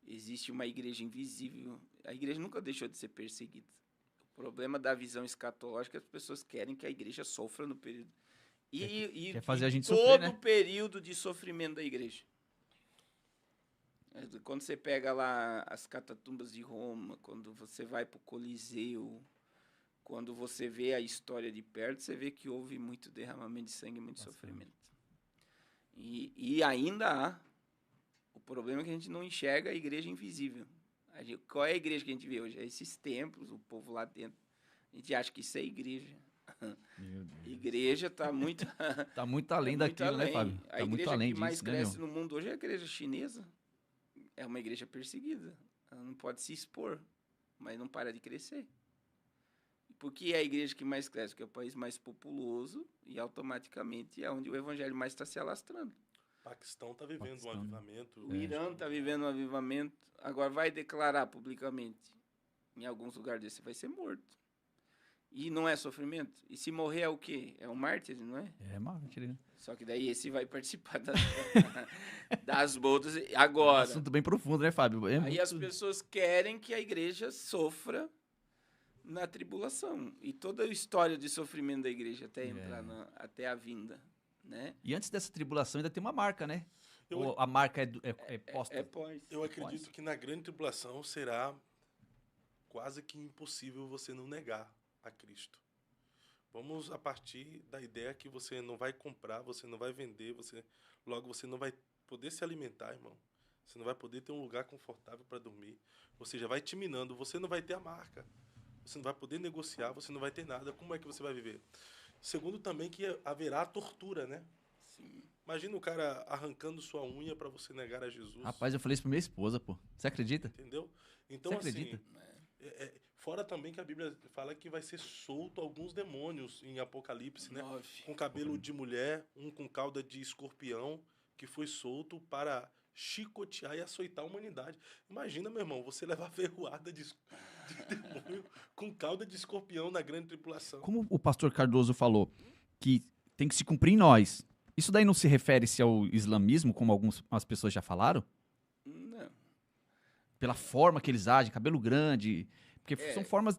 existe uma igreja invisível. A igreja nunca deixou de ser perseguida. O problema da visão escatológica é que as pessoas querem que a igreja sofra no período. Quer fazer a gente todo sofrer, né? o período de sofrimento da igreja. Quando você pega lá as catatumbas de Roma, quando você vai para o Coliseu, quando você vê a história de perto, você vê que houve muito derramamento de sangue e muito sofrimento. E ainda há. O problema é que a gente não enxerga a igreja invisível. Qual é a igreja que a gente vê hoje? É esses templos, o povo lá dentro. A gente acha que isso é igreja. Igreja está muito... Tá muito além daquilo, né, Fábio? A igreja que mais cresce no mundo hoje é a igreja chinesa. É uma igreja perseguida. Ela não pode se expor, mas não para de crescer. Por que é a igreja que mais cresce? Porque é o país mais populoso e automaticamente é onde o evangelho mais está se alastrando. O Paquistão está vivendo um avivamento. O Irã está vivendo um avivamento. Agora vai declarar publicamente. Em alguns lugares desse vai ser morto. E não é sofrimento? E se morrer é o quê? É um mártir, não é? É mártir, né? Só que daí esse vai participar das bodas. Agora. É um assunto bem profundo, né, Fábio? Aí as pessoas querem que a igreja sofra na tribulação. E toda a história de sofrimento da igreja até entrar até a vinda, né? E antes dessa tribulação ainda tem uma marca, né? Ou a marca é posta? Pós. Eu acredito que na grande tribulação será quase que impossível você não negar a Cristo. Vamos a partir da ideia que você não vai comprar, você não vai vender, logo você não vai poder se alimentar, irmão. Você não vai poder ter um lugar confortável para dormir. Ou seja, vai te minando, você não vai ter a marca. Você não vai poder negociar, você não vai ter nada. Como é que você vai viver? Segundo também que haverá tortura, né? Sim. Imagina o cara arrancando sua unha para você negar a Jesus. Rapaz, eu falei isso pra minha esposa, pô. Você acredita? Entendeu? Então, Você acredita? Fora também que a Bíblia fala que vai ser solto alguns demônios em Apocalipse, né? 9. Com cabelo de mulher, um com cauda de escorpião, que foi solto para chicotear e açoitar a humanidade. Imagina, meu irmão, você levar ferroada de demônio com cauda de escorpião na grande tripulação. Como o pastor Cardoso falou, que tem que se cumprir em nós. Isso daí não se refere-se ao islamismo, como algumas pessoas já falaram? Não. Pela forma que eles agem, cabelo grande. Porque são formas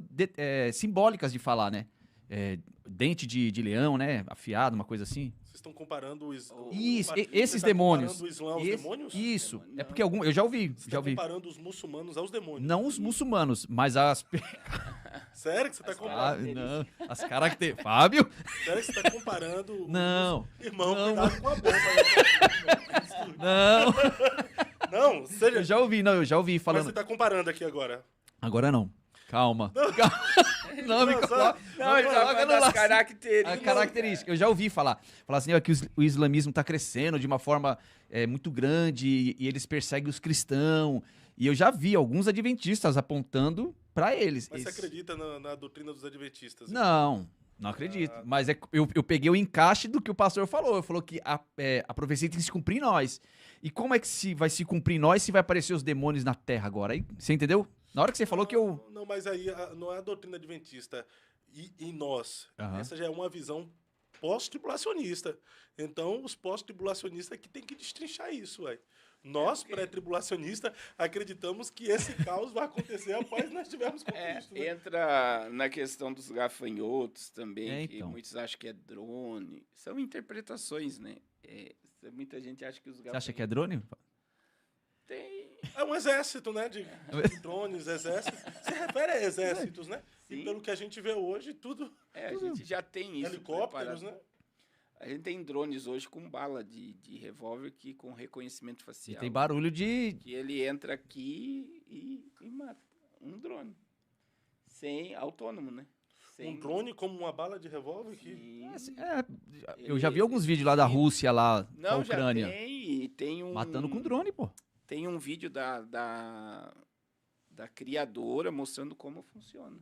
simbólicas de falar, né? Dente de leão, né? Afiado, uma coisa assim. Vocês estão comparando esses demônios. O Islã aos demônios? Isso. Não. É porque eu já ouvi. Você está comparando os muçulmanos aos demônios. Não os muçulmanos, mas as. Sério que você está comparando? Não, as características. Fábio? Sério que você está comparando? Não. Irmão, Não. cuidado com a bomba. Não. Não, seja. Eu já ouvi Mas falando. você está comparando aqui agora. Agora não. Calma. Não, me Não, coloca. Não, ele tá falando das A características. característica. Eu já ouvi falar assim, ó, que o islamismo está crescendo de uma forma muito grande e eles perseguem os cristãos. E eu já vi alguns adventistas apontando para eles. Mas você acredita na doutrina dos adventistas? Não acredito. Mas eu peguei o encaixe do que o pastor falou. Ele falou que a profecia tem que se cumprir em nós. E como é que vai se cumprir em nós se vai aparecer os demônios na terra agora? Aí, você entendeu? Na hora que você falou que eu... Não, mas aí não é a doutrina adventista. E em nós, essa já é uma visão pós-tribulacionista. Então, os pós-tribulacionistas que tem que destrinchar isso, ué. Nós, pré-tribulacionistas, acreditamos que esse caos vai acontecer após nós tivermos com Cristo. Né? Entra na questão dos gafanhotos também, que então. muitos acham que é drone. São interpretações, né? Muita gente acha que os gafanhotos... Você acha que é drone? Tem... É um exército, né? De drones, exércitos. Se refere a exércitos, né? Sim. E pelo que a gente vê hoje, tudo A gente já tem isso helicópteros, preparado. né? A gente tem drones hoje com bala de revólver com reconhecimento E facial. tem barulho de... Que ele entra aqui e mata. Um drone. Sem autônomo, né? Um drone como uma bala de revólver? Sim. Eu já vi alguns vídeos lá da Rússia, lá da Não, Ucrânia. já tem. E tem um... Matando com drone, pô. Tem um vídeo da criadora mostrando como funciona.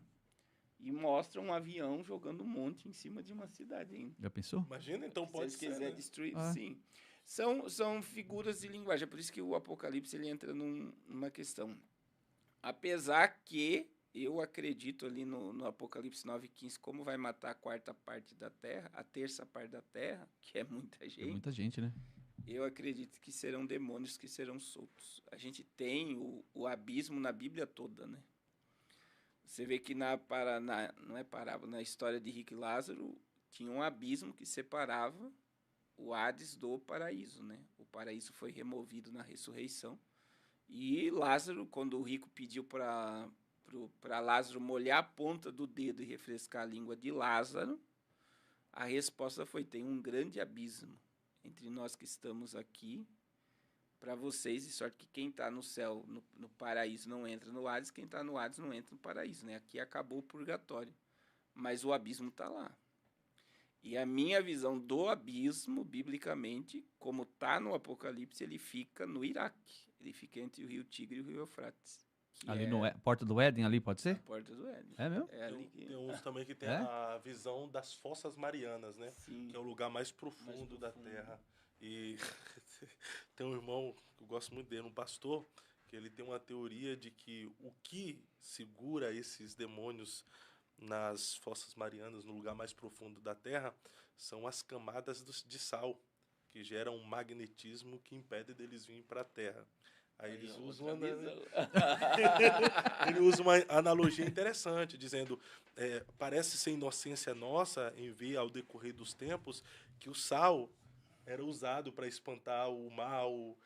E mostra um avião jogando um monte em cima de uma cidade ainda. Já pensou? Imagina, então pode Se ser, eles quiserem né? destruir, Ah. sim. São figuras de linguagem. É por isso que o Apocalipse ele entra numa questão. Apesar que eu acredito ali no Apocalipse 9:15 como vai matar a quarta parte da terra, a terça parte da terra, que é muita Tem gente. muita gente, né? Eu acredito que serão demônios que serão soltos. A gente tem o abismo na Bíblia toda, né? Você vê que não é parábola, na história de Rico e Lázaro, tinha um abismo que separava o Hades do paraíso, né? O paraíso foi removido na ressurreição. E Lázaro, quando o rico pediu para Lázaro molhar a ponta do dedo e refrescar a língua de Lázaro, a resposta foi: tem um grande abismo entre nós que estamos aqui, para vocês, de sorte que quem está no céu, no paraíso, não entra no Hades, quem está no Hades não entra no paraíso, né? Aqui acabou o purgatório, mas o abismo está lá. E a minha visão do abismo, biblicamente, como está no Apocalipse, ele fica no Iraque, ele fica entre o rio Tigre e o rio Eufrates. Ali no Porta do Éden, ali, pode A ser? porta do Éden. É mesmo? É ali que... Tem uns também que tem É? a visão das Fossas Marianas, né? Sim. Que é o lugar mais profundo da Terra. E tem um irmão que eu gosto muito dele, um pastor, que ele tem uma teoria de que o que segura esses demônios nas Fossas Marianas, no lugar mais profundo da Terra, são as camadas de sal, que geram um magnetismo que impede deles virem para a Terra. Aí eles usam ele usa uma analogia interessante, dizendo, parece ser inocência nossa em ver ao decorrer dos tempos que o sal era usado para espantar o mal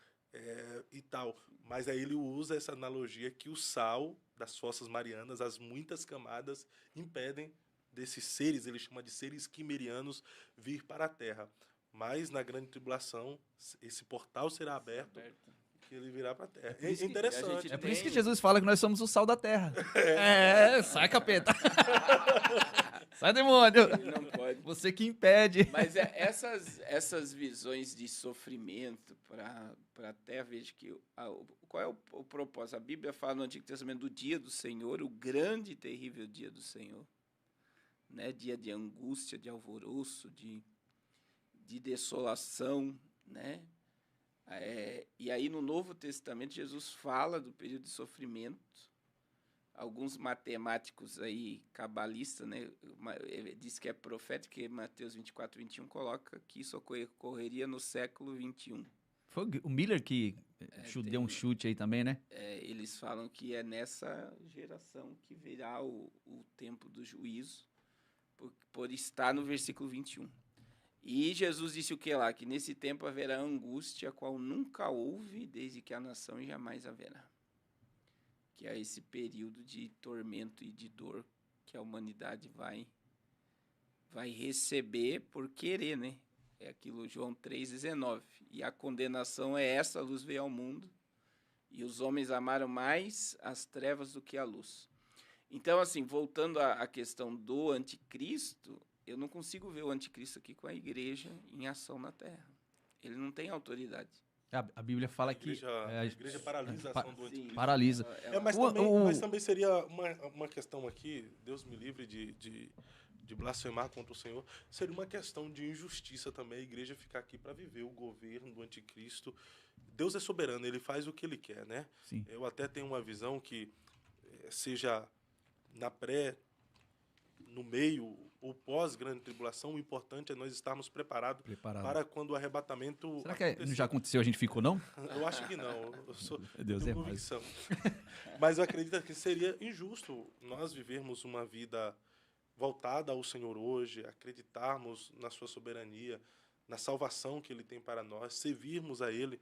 e tal. Mas aí ele usa essa analogia que o sal das Fossas Marianas, as muitas camadas impedem desses seres, ele chama de seres quimerianos, vir para a Terra. Mas na grande tribulação, esse portal será aberto e ele virá para a Terra. É interessante. É por isso que Jesus fala que nós somos o sal da terra. Sai, capeta. Sai, demônio. Não pode. Você que impede. Mas essas visões de sofrimento para a terra, veja que qual é o propósito? A Bíblia fala no Antigo Testamento do dia do Senhor, o grande e terrível dia do Senhor. Né? Dia de angústia, de alvoroço, de desolação, né? E aí no Novo Testamento Jesus fala do período de sofrimento. Alguns matemáticos aí, cabalistas, né, diz que é profético, que Mateus 24, 21 coloca que isso ocorreria no século 21. Foi o Miller que deu um chute aí também, né? Eles falam que é nessa geração que virá o tempo do juízo, por estar no versículo 21. E Jesus disse o que lá? Que nesse tempo haverá angústia, a qual nunca houve, desde que a nação e jamais haverá. Que é esse período de tormento e de dor que a humanidade vai receber por querer, né? É aquilo João 3,19. E a condenação é essa: a luz veio ao mundo, e os homens amaram mais as trevas do que a luz. Então, assim, voltando à questão do anticristo, eu não consigo ver o anticristo aqui com a igreja em ação na Terra. Ele não tem autoridade. A Bíblia fala a igreja paralisa a ação do anticristo. Paralisa. Mas também seria uma questão aqui, Deus me livre de blasfemar contra o Senhor, seria uma questão de injustiça também a igreja ficar aqui para viver o governo do anticristo. Deus é soberano, ele faz o que ele quer, né? Sim. Eu até tenho uma visão que seja no meio ou pós-grande tribulação, o importante é nós estarmos preparados para quando o arrebatamento... Será que não já aconteceu, a gente ficou, não? Eu acho que não. Eu sou Deus de é convicção. Mas eu acredito que seria injusto nós vivermos uma vida voltada ao Senhor hoje, acreditarmos na sua soberania, na salvação que Ele tem para nós, servirmos a Ele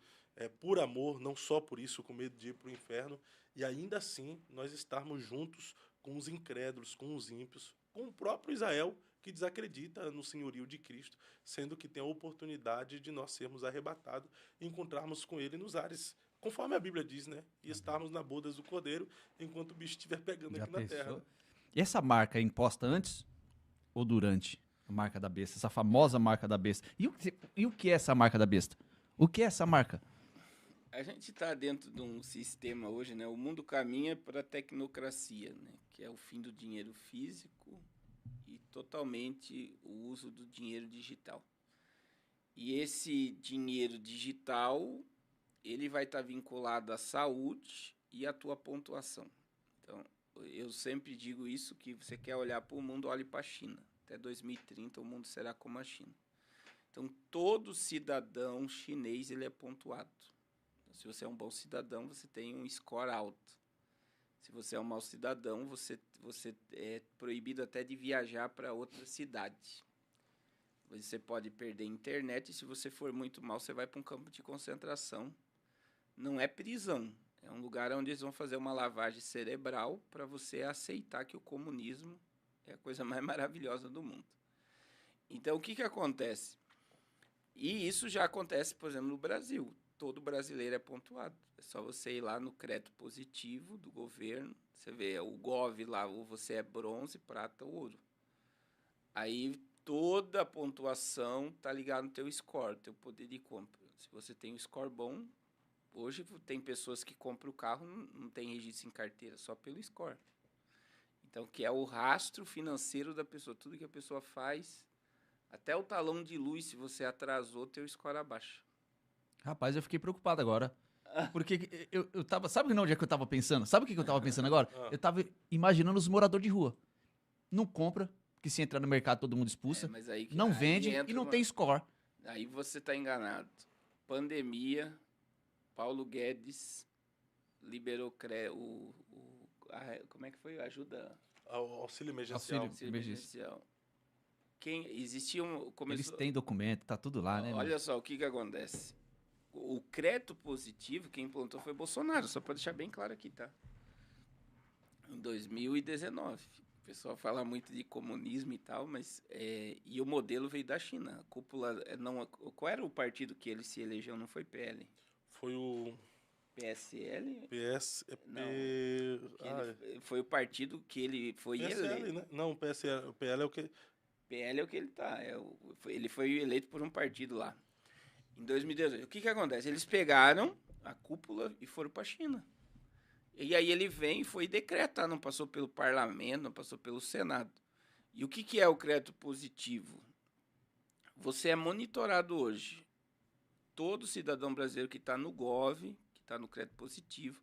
por amor, não só por isso, com medo de ir para o inferno, e ainda assim nós estarmos juntos com os incrédulos, com os ímpios, com o próprio Israel, que desacredita no senhorio de Cristo, sendo que tem a oportunidade de nós sermos arrebatados e encontrarmos com Ele nos ares, conforme a Bíblia diz, né? E estarmos na bodas do Cordeiro, enquanto o bicho estiver pegando aqui na terra. E essa marca é imposta antes ou durante a marca da besta? Essa famosa marca da besta. E o que é essa marca da besta? O que é essa marca? A gente está dentro de um sistema hoje, né? O mundo caminha para a tecnocracia, né? Que é o fim do dinheiro físico e totalmente o uso do dinheiro digital. E esse dinheiro digital, ele vai estar vinculado à saúde e à tua pontuação. Então, eu sempre digo isso, que você quer olhar para o mundo, olhe para a China. Até 2030 o mundo será como a China. Então, todo cidadão chinês ele é pontuado. Se você é um bom cidadão, você tem um score alto. Se você é um mau cidadão, você é proibido até de viajar para outra cidade. Você pode perder a internet e se você for muito mal, você vai para um campo de concentração. Não é prisão. É um lugar onde eles vão fazer uma lavagem cerebral para você aceitar que o comunismo é a coisa mais maravilhosa do mundo. Então, o que acontece? E isso já acontece, por exemplo, no Brasil. Todo brasileiro é pontuado. É só você ir lá no crédito positivo do governo. Você vê o Gov lá, ou você é bronze, prata ou ouro. Aí toda a pontuação está ligada no teu score, teu poder de compra. Se você tem um score bom, hoje tem pessoas que compram o carro, não tem registro em carteira, só pelo score. Então, que é o rastro financeiro da pessoa. Tudo que a pessoa faz, até o talão de luz, se você atrasou, teu score abaixa. Rapaz, eu fiquei preocupado agora. Porque eu tava... Sabe onde é que eu tava pensando? Sabe o que eu tava pensando agora? Eu tava imaginando os moradores de rua. Não compra, que se entrar no mercado todo mundo expulsa. Mas aí, não vende e não tem score. Aí você tá enganado. Pandemia, Paulo Guedes liberou como é que foi? Ajuda... Auxílio emergencial. Auxílio emergencial. Eles têm documento, tá tudo lá, né? Olha só, o que acontece? O crédito positivo, quem implantou foi Bolsonaro, só para deixar bem claro aqui, tá? Em 2019. O pessoal fala muito de comunismo e tal, mas... e o modelo veio da China. A cúpula... qual era o partido que ele se elegeu? Não foi PL? Foi o PSL? PSP... Foi o partido que ele foi PSL, eleito. né? Não, o PSL, o PL é o que... PL é o que ele tá. Ele foi eleito por um partido lá. Em 2018. O que acontece? Eles pegaram a cúpula e foram para a China. E aí ele vem e foi decretar, não passou pelo parlamento, não passou pelo Senado. E o que é o crédito positivo? Você é monitorado hoje. Todo cidadão brasileiro que está no Gov, que está no crédito positivo,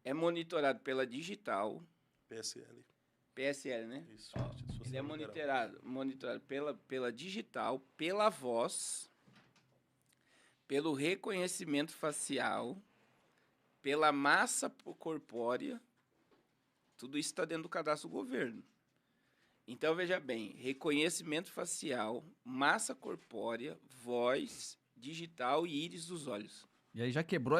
é monitorado pela digital. PSL, né? Isso. Ele é monitorado pela digital, pela voz, pelo reconhecimento facial, pela massa corpórea. Tudo isso está dentro do cadastro do governo. Então, veja bem, reconhecimento facial, massa corpórea, voz, digital e íris dos olhos. E aí já quebrou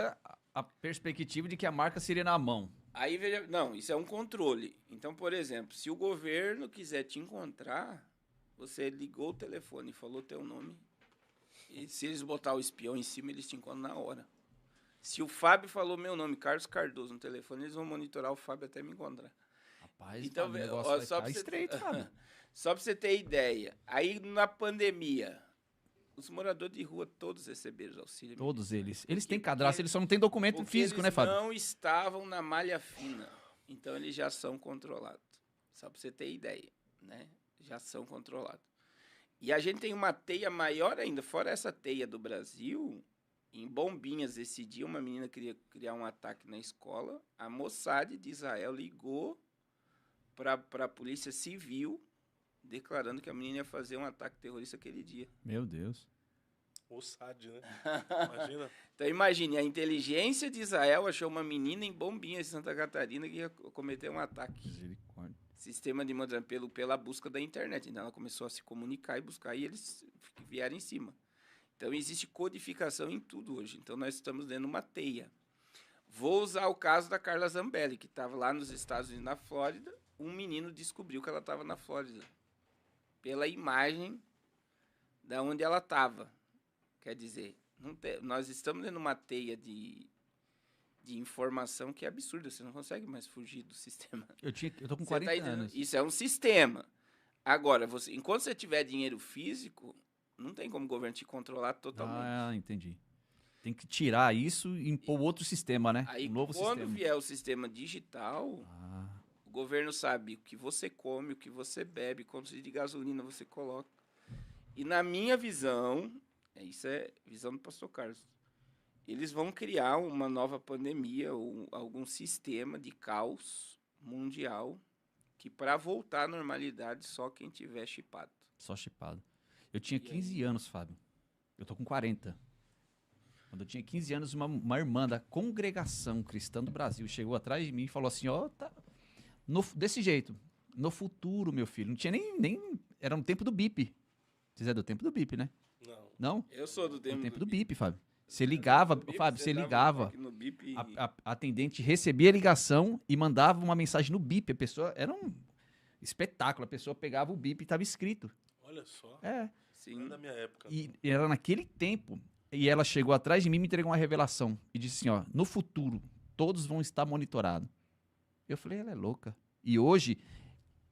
a perspectiva de que a marca seria na mão. Aí, veja, não, isso é um controle. Então, por exemplo, se o governo quiser te encontrar, você ligou o telefone e falou teu nome, e se eles botar o espião em cima, eles te encontram na hora. Se o Fábio falou meu nome, Carlos Cardoso, no telefone, eles vão monitorar o Fábio até me encontrar. Rapaz, então, o negócio vai só ficar estreito, Fábio. Só para você ter ideia, aí na pandemia, os moradores de rua todos receberam auxílio. Todos eles. Eles têm cadastro, eles só não têm documento físico, né, Fábio? Eles não estavam na malha fina, então eles já são controlados. Só para você ter ideia, né? Já são controlados. E a gente tem uma teia maior ainda, fora essa teia do Brasil. Em Bombinhas, esse dia, uma menina queria criar um ataque na escola. A Mossad de Israel ligou para a polícia civil, declarando que a menina ia fazer um ataque terrorista aquele dia. Meu Deus. Mossad, né? Imagina. Então, imagine, a inteligência de Israel achou uma menina em Bombinhas, Santa Catarina, que ia cometer um ataque. Misericórdia. Sistema de monitoramento pela busca da internet. Então, ela começou a se comunicar e buscar, e eles vieram em cima. Então, existe codificação em tudo hoje. Então, nós estamos dentro de uma teia. Vou usar o caso da Carla Zambelli, que estava lá nos Estados Unidos, na Flórida. Um menino descobriu que ela estava na Flórida pela imagem da onde ela estava. Quer dizer, nós estamos dentro de uma teia de informação que é absurda. Você não consegue mais fugir do sistema. Eu tô com 40 anos. Isso é um sistema. Agora, enquanto você tiver dinheiro físico... Não tem como o governo te controlar totalmente. Ah, entendi. Tem que tirar isso e impor outro sistema, né? Aí, um novo quando sistema. vier o sistema digital, o governo sabe o que você come, o que você bebe, quanto de gasolina você coloca. E na minha visão, isso é visão do pastor Carlos, eles vão criar uma nova pandemia ou algum sistema de caos mundial que, para voltar à normalidade, só quem tiver chipado. Só chipado. Eu tinha 15 anos, Fábio. Eu tô com 40. Quando eu tinha 15 anos, uma irmã da Congregação Cristã do Brasil chegou atrás de mim e falou assim, tá desse jeito, no futuro, meu filho, não tinha nem era no tempo do bip. Vocês é do tempo do bip, né? Não? Eu sou do tempo do bip, Fábio. Você ligava, Fábio, você ligava, a atendente recebia a ligação e mandava uma mensagem no bip. A pessoa, era um espetáculo, a pessoa pegava o bip e estava escrito. Olha só. Sim. Da minha época. E era naquele tempo. E ela chegou atrás de mim e me entregou uma revelação. E disse assim, no futuro, todos vão estar monitorados. Eu falei, ela é louca. E hoje,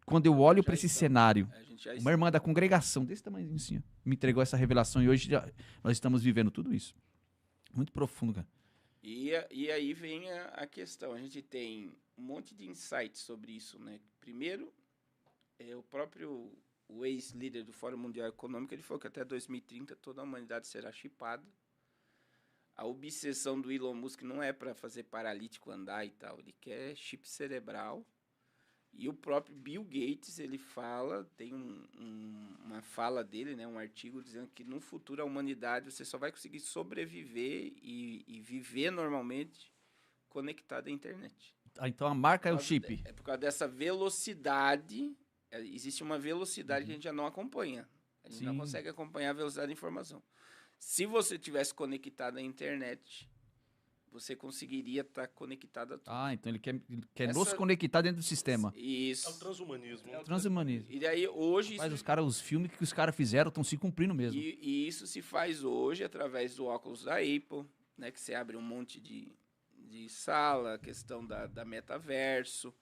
quando eu olho para esse cenário, uma irmã da congregação, desse tamanho assim, me entregou essa revelação. E hoje nós estamos vivendo tudo isso. Muito profundo, cara. E aí vem a questão. A gente tem um monte de insights sobre isso, né? Primeiro, o próprio... O ex-líder do Fórum Mundial Econômico, ele falou que até 2030 toda a humanidade será chipada. A obsessão do Elon Musk não é para fazer paralítico andar e tal, ele quer chip cerebral. E o próprio Bill Gates, ele fala, tem uma fala dele, né, um artigo dizendo que no futuro a humanidade você só vai conseguir sobreviver e viver normalmente conectado à internet. Então a marca é o chip. É por causa dessa velocidade... Existe uma velocidade que a gente já não acompanha. A gente não consegue acompanhar a velocidade da informação. Se você tivesse conectado à internet, você conseguiria estar conectado a tudo. Ah, então ele quer Essa- nos conectar dentro do sistema. É o Isso. transhumanismo. Transhumanismo. E daí hoje Mas isso, os filmes que os caras fizeram estão se cumprindo mesmo. e isso se faz hoje através do óculos da Apple, né? Que você abre um monte de sala, a questão da metaverso.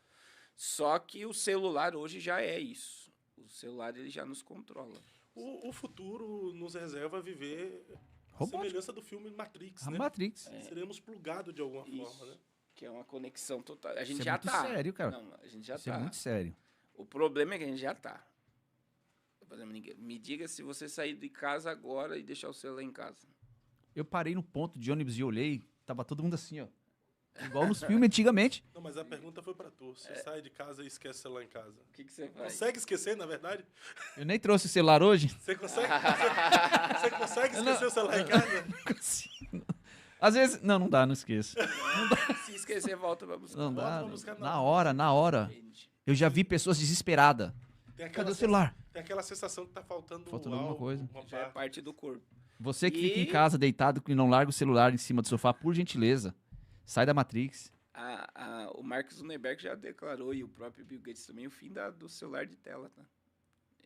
Só que o celular hoje já é isso. O celular ele já nos controla. O futuro nos reserva viver a Robótica. semelhança do filme Matrix, A né? Matrix. Seremos plugados de alguma Isso. forma, né? Que é uma conexão total. A gente Isso é já muito tá. sério, cara. Não, a gente já Isso é tá. muito sério. O problema é que a gente já tá. Por exemplo, me diga se você sair de casa agora e deixar o celular em casa. Eu parei no ponto de ônibus e olhei, tava todo mundo assim, ó. Igual nos filmes antigamente. Não, mas a pergunta foi pra tu. Você sai de casa e esquece o celular em casa. O que você faz? Consegue esquecer, na verdade? Eu nem trouxe o celular hoje. Você consegue? Você consegue esquecer o celular em casa? Não consigo. Às vezes. Não dá, não esqueço. Se esquecer, volta pra buscar. Não Volta dá. pra buscar, não. Na hora. Entende? Eu já vi pessoas desesperadas. Tem aquela Cadê o sensa- celular? Tem aquela sensação que tá faltando Faltando alguma algo, coisa. uma Já é parte. parte do corpo. Você que fica em E- casa deitado e não larga o celular em cima do sofá, por gentileza. Sai da Matrix. O Mark Zuckerberg já declarou, e o próprio Bill Gates também, o fim do celular de tela, tá?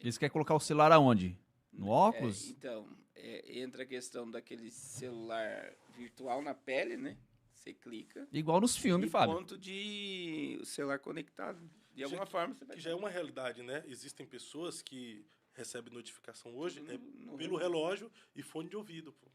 Eles querem colocar o celular aonde? No óculos? Então, entra a questão daquele celular virtual na pele, né? Você clica. Igual nos filmes, e Fábio. ponto de o celular conectado. De Já alguma que- forma você vai Que já é uma realidade, né? Existem pessoas que recebem notificação hoje No pelo relógio e fone de ouvido, pô.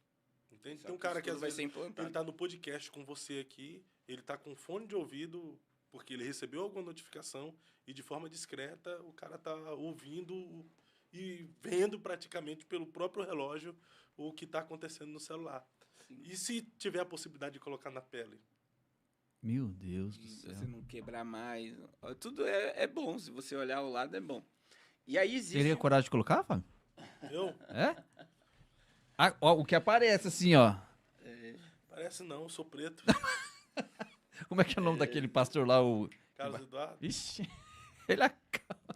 Entende? Tem um cara que às vai vezes ser ele implantado. tá no podcast com você aqui, ele tá com fone de ouvido porque ele recebeu alguma notificação e de forma discreta o cara tá ouvindo e vendo praticamente pelo próprio relógio o que tá acontecendo no celular. Sim. E se tiver a possibilidade de colocar na pele? Meu Deus do E céu. você não quebrar mais. Ó, tudo é bom, se você olhar ao lado é bom. E aí existe... Teria coragem de colocar, Fábio? Eu? É? Ah, ó, o que aparece assim, ó. Parece não, eu sou preto. Como é que é o nome daquele pastor lá? O... Carlos Eduardo. Ixi, ele acaba.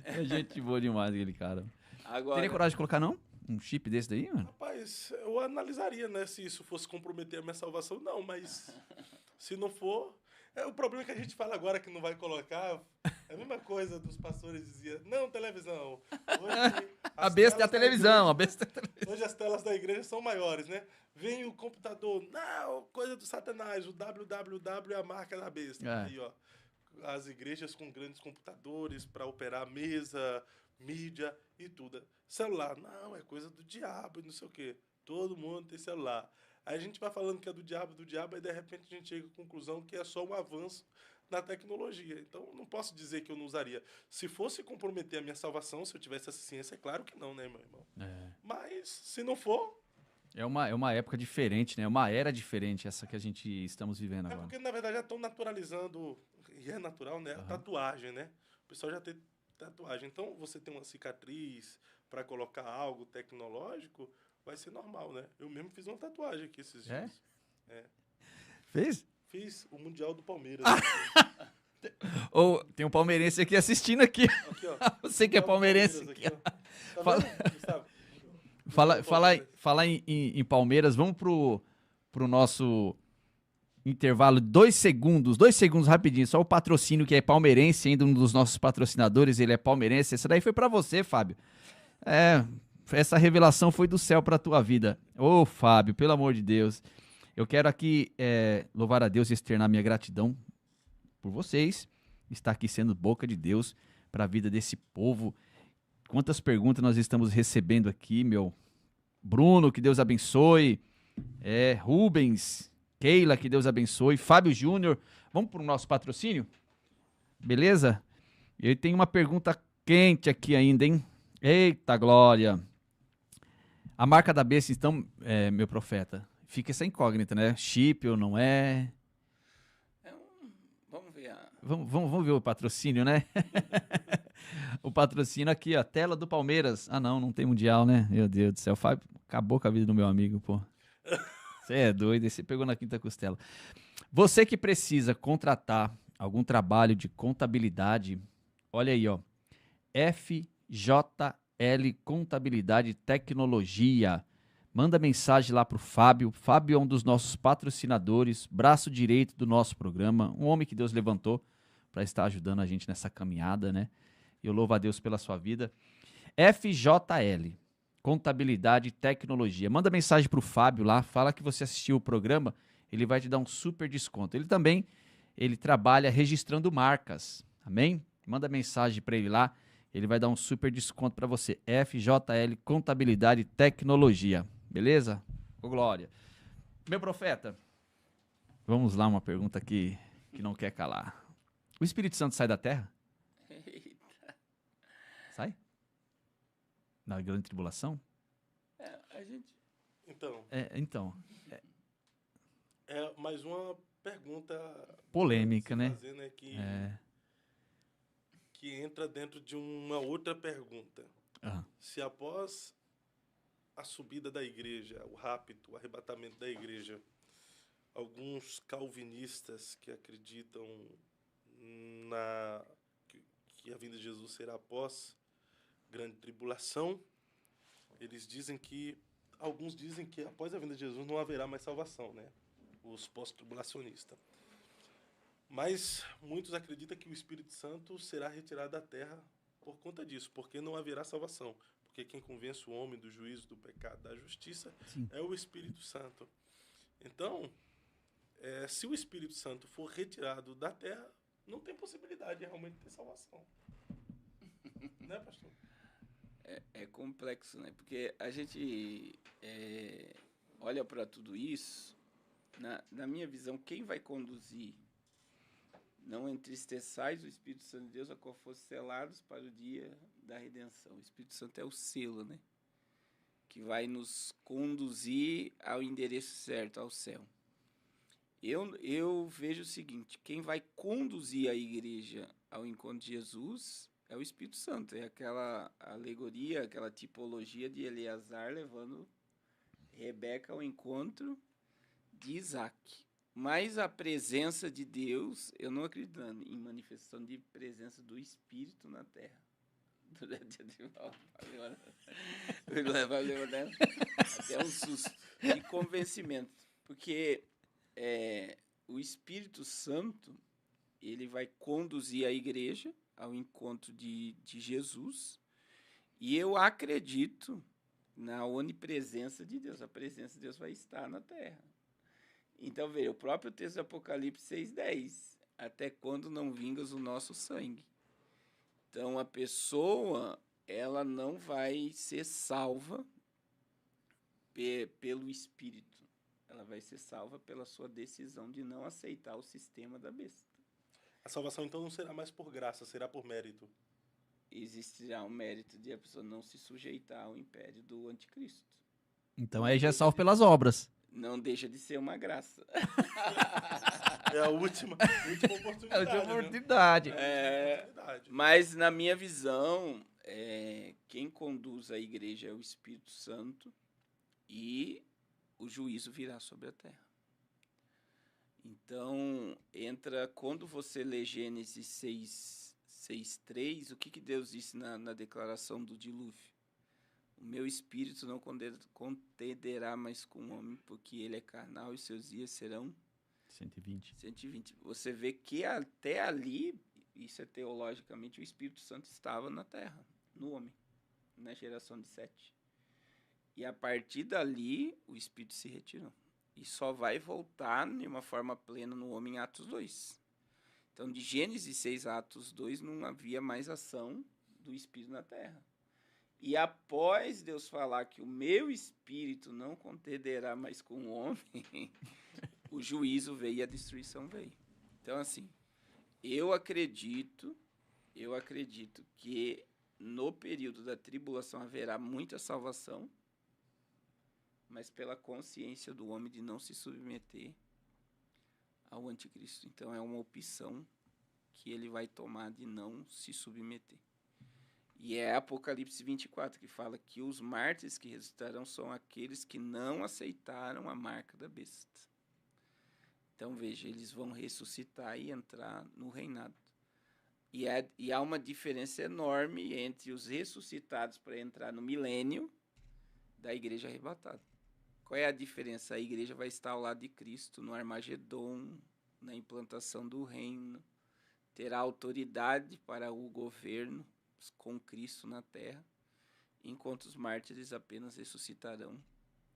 É gente boa demais aquele cara. Agora, Teria coragem de colocar, não? Um chip desse daí, mano? Rapaz, eu analisaria, né, se isso fosse comprometer a minha salvação. Não, mas se não for... o problema é que a gente fala agora que não vai colocar. É a mesma coisa dos pastores diziam, não, televisão. Hoje, A as besta é a telas da televisão, igreja- a besta é a televisão. Hoje as telas da igreja são maiores, né? Vem o computador, não, coisa do satanás, o www é a marca da besta. É. Aí, ó, as igrejas com grandes computadores para operar mesa, mídia e tudo. Celular, não, é coisa do diabo e não sei o quê. Todo mundo tem celular. Aí a gente vai falando que é do diabo, e de repente a gente chega à conclusão que é só um avanço na tecnologia. Então, não posso dizer que eu não usaria. Se fosse comprometer a minha salvação, se eu tivesse essa ciência, é claro que não, né, meu irmão? Mas, se não for, É uma época diferente, né? Uma era diferente essa que a gente estamos vivendo é agora. porque, na verdade, já estão naturalizando, e é natural, né? A tatuagem, né? O pessoal já tem tatuagem. Então, você tem uma cicatriz para colocar algo tecnológico, vai ser normal, né? Eu mesmo fiz uma tatuagem aqui esses É? dias. Fez? Fiz o Mundial do Palmeiras. Ou tem um palmeirense aqui assistindo aqui. Aqui, ó. Você que é Mundial do palmeirense. Palmeiras aqui, ó. Tá Fala- vendo, Gustavo? Falar em Palmeiras, vamos pro nosso intervalo. 2 segundos rapidinho. Só o patrocínio que é palmeirense, ainda um dos nossos patrocinadores, ele é palmeirense. Essa daí foi pra você, Fábio. Essa revelação foi do céu pra tua vida. Ô, Fábio, pelo amor de Deus. Eu quero aqui louvar a Deus e externar minha gratidão por vocês. Estar aqui sendo boca de Deus pra vida desse povo. Quantas perguntas nós estamos recebendo aqui, meu. Bruno, que Deus abençoe. Rubens, Keila, que Deus abençoe. Fábio Júnior. Vamos pro nosso patrocínio? Beleza? Eu tenho uma pergunta quente aqui ainda, hein? Eita, glória. A marca da besta, então, meu profeta, fica essa incógnita, né? Chip ou não é? Vamos ver Vamos ver o patrocínio, né? O patrocínio aqui, ó, tela do Palmeiras. Ah, não tem mundial, né? Meu Deus do céu, Fábio, acabou com a vida do meu amigo, pô. Você é doido, você pegou na quinta costela. Você que precisa contratar algum trabalho de contabilidade, olha aí, ó. FJL Contabilidade e Tecnologia. Manda mensagem lá pro Fábio. Fábio é um dos nossos patrocinadores, braço direito do nosso programa, um homem que Deus levantou para estar ajudando a gente nessa caminhada, né? E eu louvo a Deus pela sua vida. FJL, Contabilidade e Tecnologia. Manda mensagem pro Fábio lá, fala que você assistiu o programa, ele vai te dar um super desconto. Ele trabalha registrando marcas, amém? Manda mensagem para ele lá, ele vai dar um super desconto para você. FJL, Contabilidade e Tecnologia. Beleza? Ô, glória. Meu profeta, vamos lá, uma pergunta que não quer calar. O Espírito Santo sai da terra? Eita. Sai? Na grande tribulação? A gente... Então, Então, é mais uma pergunta polêmica, pra se né? fazer, né, É. que entra dentro de uma outra pergunta. Ah, Se após a subida da igreja, o rapto, o arrebatamento da igreja, alguns calvinistas que acreditam que a vinda de Jesus será após grande tribulação, alguns dizem que após a vinda de Jesus não haverá mais salvação, né? Os pós-tribulacionistas. Mas muitos acreditam que o Espírito Santo será retirado da terra por conta disso, porque não haverá salvação. Porque quem convence o homem do juízo, do pecado, da justiça, sim. é o Espírito Santo. Então, se o Espírito Santo for retirado da terra, não tem possibilidade de realmente ter salvação. Né, pastor? É complexo, né? Porque a gente olha para tudo isso, na minha visão, quem vai conduzir? Não entristeçais o Espírito Santo de Deus, a qual fosse selados para o dia da redenção. O Espírito Santo é o selo, né? Que vai nos conduzir ao endereço certo, ao céu. Eu vejo o seguinte, quem vai conduzir a igreja ao encontro de Jesus é o Espírito Santo. É aquela alegoria, aquela tipologia de Eleazar levando Rebeca ao encontro de Isaac. Mas a presença de Deus, eu não acredito em manifestação de presença do Espírito na terra. Valeu, né? Até um susto de convencimento. Porque o Espírito Santo, ele vai conduzir a igreja ao encontro de Jesus. E eu acredito na onipresença de Deus. A presença de Deus vai estar na terra. Então, veja, o próprio texto de Apocalipse 6:10, até quando não vingas o nosso sangue. Então, a pessoa, ela não vai ser salva pelo Espírito. Ela vai ser salva pela sua decisão de não aceitar o sistema da besta. A salvação, então, não será mais por graça, será por mérito. Existirá um mérito de a pessoa não se sujeitar ao império do anticristo. Então aí já é salvo pelas obras. Não deixa de ser uma graça. É a última oportunidade. oportunidade. Mas, na minha visão, quem conduz a igreja é o Espírito Santo e o juízo virá sobre a terra. Então, quando você lê Gênesis 6:3, o que Deus disse na declaração do dilúvio? O meu espírito não contenderá mais com o homem, porque ele é carnal e seus dias serão 120. Você vê que até ali, isso é teologicamente, o Espírito Santo estava na terra, no homem, na geração de Sete. E a partir dali, o Espírito se retirou. E só vai voltar de uma forma plena no homem em Atos 2. Então, de Gênesis 6 a Atos 2, não havia mais ação do Espírito na terra. E após Deus falar que o meu Espírito não contenderá mais com o homem, o juízo veio e a destruição veio. Então, assim, eu acredito que no período da tribulação haverá muita salvação, mas pela consciência do homem de não se submeter ao anticristo. Então, é uma opção que ele vai tomar de não se submeter. E é Apocalipse 24 que fala que os mártires que ressuscitarão são aqueles que não aceitaram a marca da besta. Então, veja, eles vão ressuscitar e entrar no reinado. E há uma diferença enorme entre os ressuscitados para entrar no milênio da igreja arrebatada. Qual é a diferença? A igreja vai estar ao lado de Cristo no Armagedon, na implantação do reino, terá autoridade para o governo com Cristo na terra, enquanto os mártires apenas ressuscitarão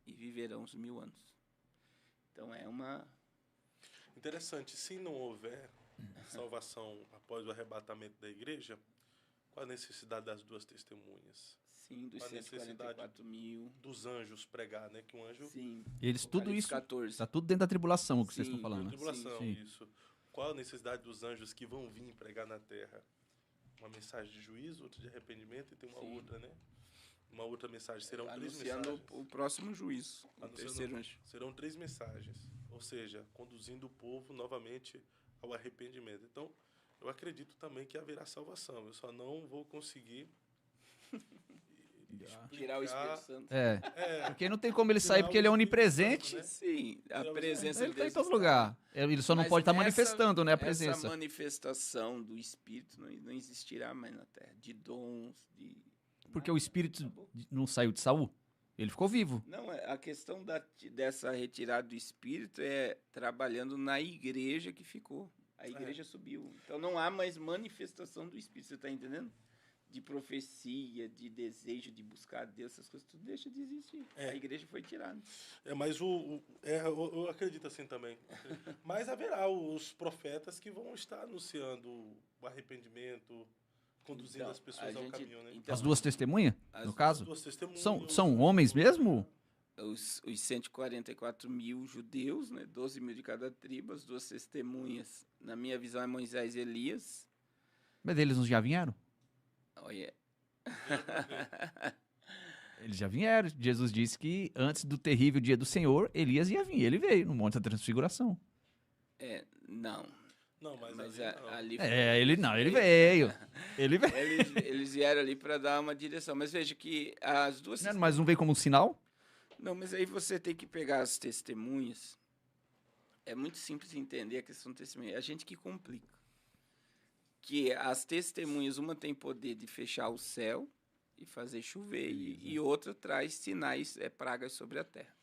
e viverão os 1000 anos. Então é uma... Interessante, se não houver salvação após o arrebatamento da igreja, qual a necessidade das 2 testemunhas? Sim, dos A necessidade 144.000. dos anjos pregar, né? Que um anjo... Sim. Eles, tudo Apocalipse isso, 14. tá tudo dentro da tribulação, o que vocês Sim, estão falando, né? Tribulação, Sim. isso. Qual a necessidade dos anjos que vão vir pregar na terra? Uma mensagem de juízo, outra de arrependimento e tem uma Sim. outra, né? Uma outra mensagem. Serão 3 Anunciando mensagens. o próximo juízo, o Anunciando- terceiro anjo. Serão 3 mensagens. Ou seja, conduzindo o povo novamente ao arrependimento. Então, eu acredito também que haverá salvação. Eu só não vou conseguir Tirar o Espírito Santo. Porque não tem como ele sair, Tirar porque o ele é Espírito onipresente. Santo, né? Sim, a Tirar o presença Ele de tá em Deus todo está. lugar. Ele só não Mas pode estar essa- manifestando, né, a Essa presença. manifestação do Espírito não existirá mais na Terra. De dons, de... Porque o Espírito não saiu de Saul. Ele ficou vivo. Não, a questão dessa retirada do Espírito é trabalhando na igreja que ficou. A igreja subiu. Então não há mais manifestação do Espírito, você está entendendo? De profecia, de desejo de buscar Deus, essas coisas, tudo deixa de existir. A igreja foi tirada. Mas eu acredito assim também. Mas haverá os profetas que vão estar anunciando o arrependimento, conduzindo Então, as pessoas a ao gente- caminho, né? então, As 2 testemunhas, As no As caso, 2 testemunhas. são homens mesmo? Os 144.000 judeus, né? 12.000 de cada tribo, as 2 testemunhas. Na minha visão é Moisés e Elias. Mas eles não já vieram? Olha, Eles já vieram. Jesus disse que antes do terrível dia do Senhor, Elias ia vir. Ele veio no Monte da Transfiguração. não. Não, mas Ali Ele veio. Ele veio. eles vieram ali para dar uma direção. Mas veja que as 2 Mas não veio como um sinal? Não, mas aí você tem que pegar as testemunhas. É muito simples entender a questão de testemunha. É a gente que complica. Que as testemunhas, uma tem poder de fechar o céu e fazer chover, e outra traz sinais, pragas sobre a terra.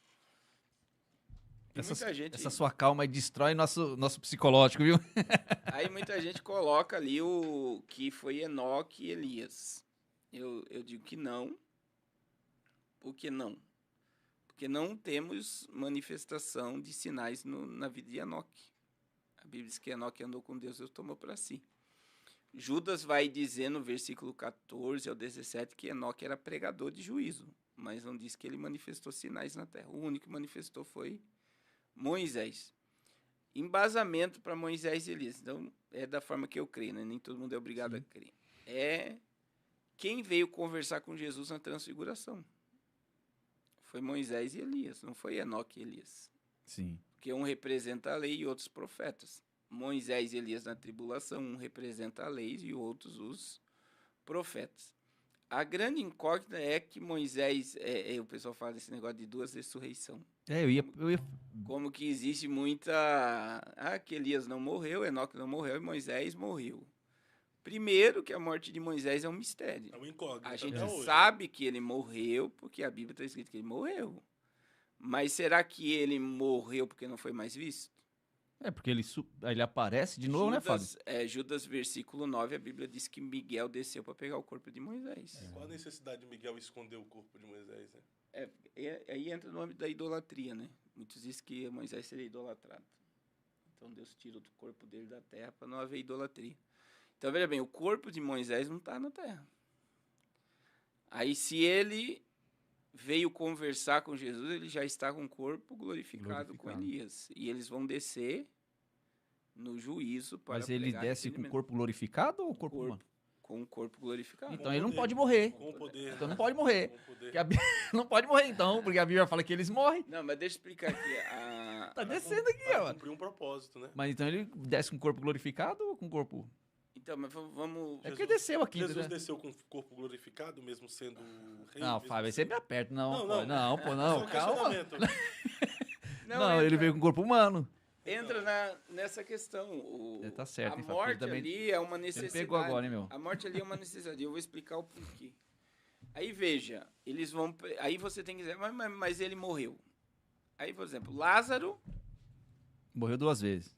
E muita gente, Essa sua calma aí destrói nosso psicológico, viu? aí muita gente coloca ali o que foi Enoque e Elias. Eu digo que não. Por que não? Porque não temos manifestação de sinais na vida de Enoque. A Bíblia diz que Enoque andou com Deus e o tomou para si. Judas vai dizer no versículo 14 ao 17 que Enoque era pregador de juízo, mas não diz que ele manifestou sinais na terra. O único que manifestou foi Moisés. Embasamento para Moisés e Elias. Então, é da forma que eu creio, né? Nem todo mundo é obrigado a crer. É quem veio conversar com Jesus na transfiguração. Foi Moisés e Elias, não foi Enoque e Elias. Sim. Porque um representa a lei e outros profetas. Moisés e Elias na tribulação, um representa a lei e outros os profetas. A grande incógnita é que Moisés, o pessoal fala desse negócio de 2 ressurreições. Eu ia... Como que existe muita... que Elias não morreu, Enoque não morreu e Moisés morreu. Primeiro que a morte de Moisés é um mistério. é um incógnito. A gente até hoje. sabe que ele morreu, porque a Bíblia está escrito que ele morreu. Mas será que ele morreu porque não foi mais visto? Porque ele aparece de novo, né, Fábio? Judas, versículo 9, a Bíblia diz que Miguel desceu para pegar o corpo de Moisés. Qual a necessidade de Miguel esconder o corpo de Moisés, né? Aí entra o nome da idolatria, né? Muitos dizem que Moisés seria idolatrado. Então Deus tira o corpo dele da terra para não haver idolatria. Então, veja bem, o corpo de Moisés não está na terra. Aí, se ele veio conversar com Jesus, ele já está com o corpo glorificado com Elias. E eles vão descer no juízo para Mas ele pregar desce com o arrependimento. corpo glorificado ou corpo humano? Com o corpo glorificado. Então ele não pode morrer. Com o poder. Então não pode morrer. Com o poder. Porque a Bíblia não pode morrer, então, porque a Bíblia fala que eles morrem. Não, mas deixa eu explicar aqui. Tá descendo aqui, Para ó. cumprir um propósito, né? Mas então ele desce com o corpo glorificado ou com o corpo... Então, mas vamos... É porque desceu aqui, Jesus né? desceu com o corpo glorificado, mesmo sendo rei. Não, mesmo Fábio, aí sendo- você me aperta. Não, Não, pô, Só não, um calma. questionamento. Não, ele veio com o corpo humano. Entra nessa questão. Tá certo, A hein, Fábio? morte Ele também- ali é uma necessidade. pegou agora, hein, meu? A morte ali é uma necessidade. Eu vou explicar o porquê. Aí veja, eles vão. Aí você tem que dizer, mas ele morreu. Aí, por exemplo, Lázaro Morreu 2 vezes.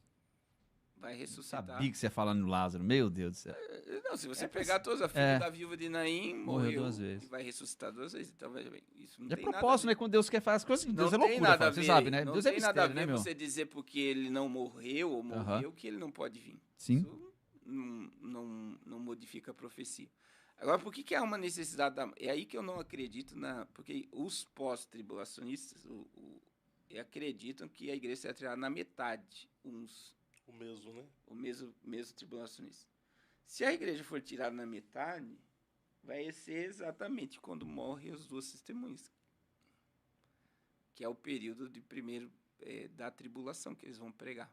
vai ressuscitar. Sabia que você ia falar no Lázaro. Meu Deus do céu. Não, se você pegar toda a filha da viúva de Naim, morreu 2 vezes. E vai ressuscitar 2 vezes. Então, veja bem, isso não É tem propósito, né? nada a ver. Quando Deus quer fazer as coisas, Deus Não é tem loucura, nada a você ver, sabe, né? não Deus tem é nada a mistério, ver né, meu? você dizer porque ele não morreu ou morreu que ele não pode vir. Sim. Isso não modifica a profecia. Agora, por que há uma necessidade É aí que eu não acredito porque os pós-tribulacionistas acreditam que a igreja será tirada na metade, O mesmo, né? o mesmo tribulacionista. Se a igreja for tirada na metade, vai ser exatamente quando morrem as 2 testemunhas, que é o período de primeiro da tribulação que eles vão pregar.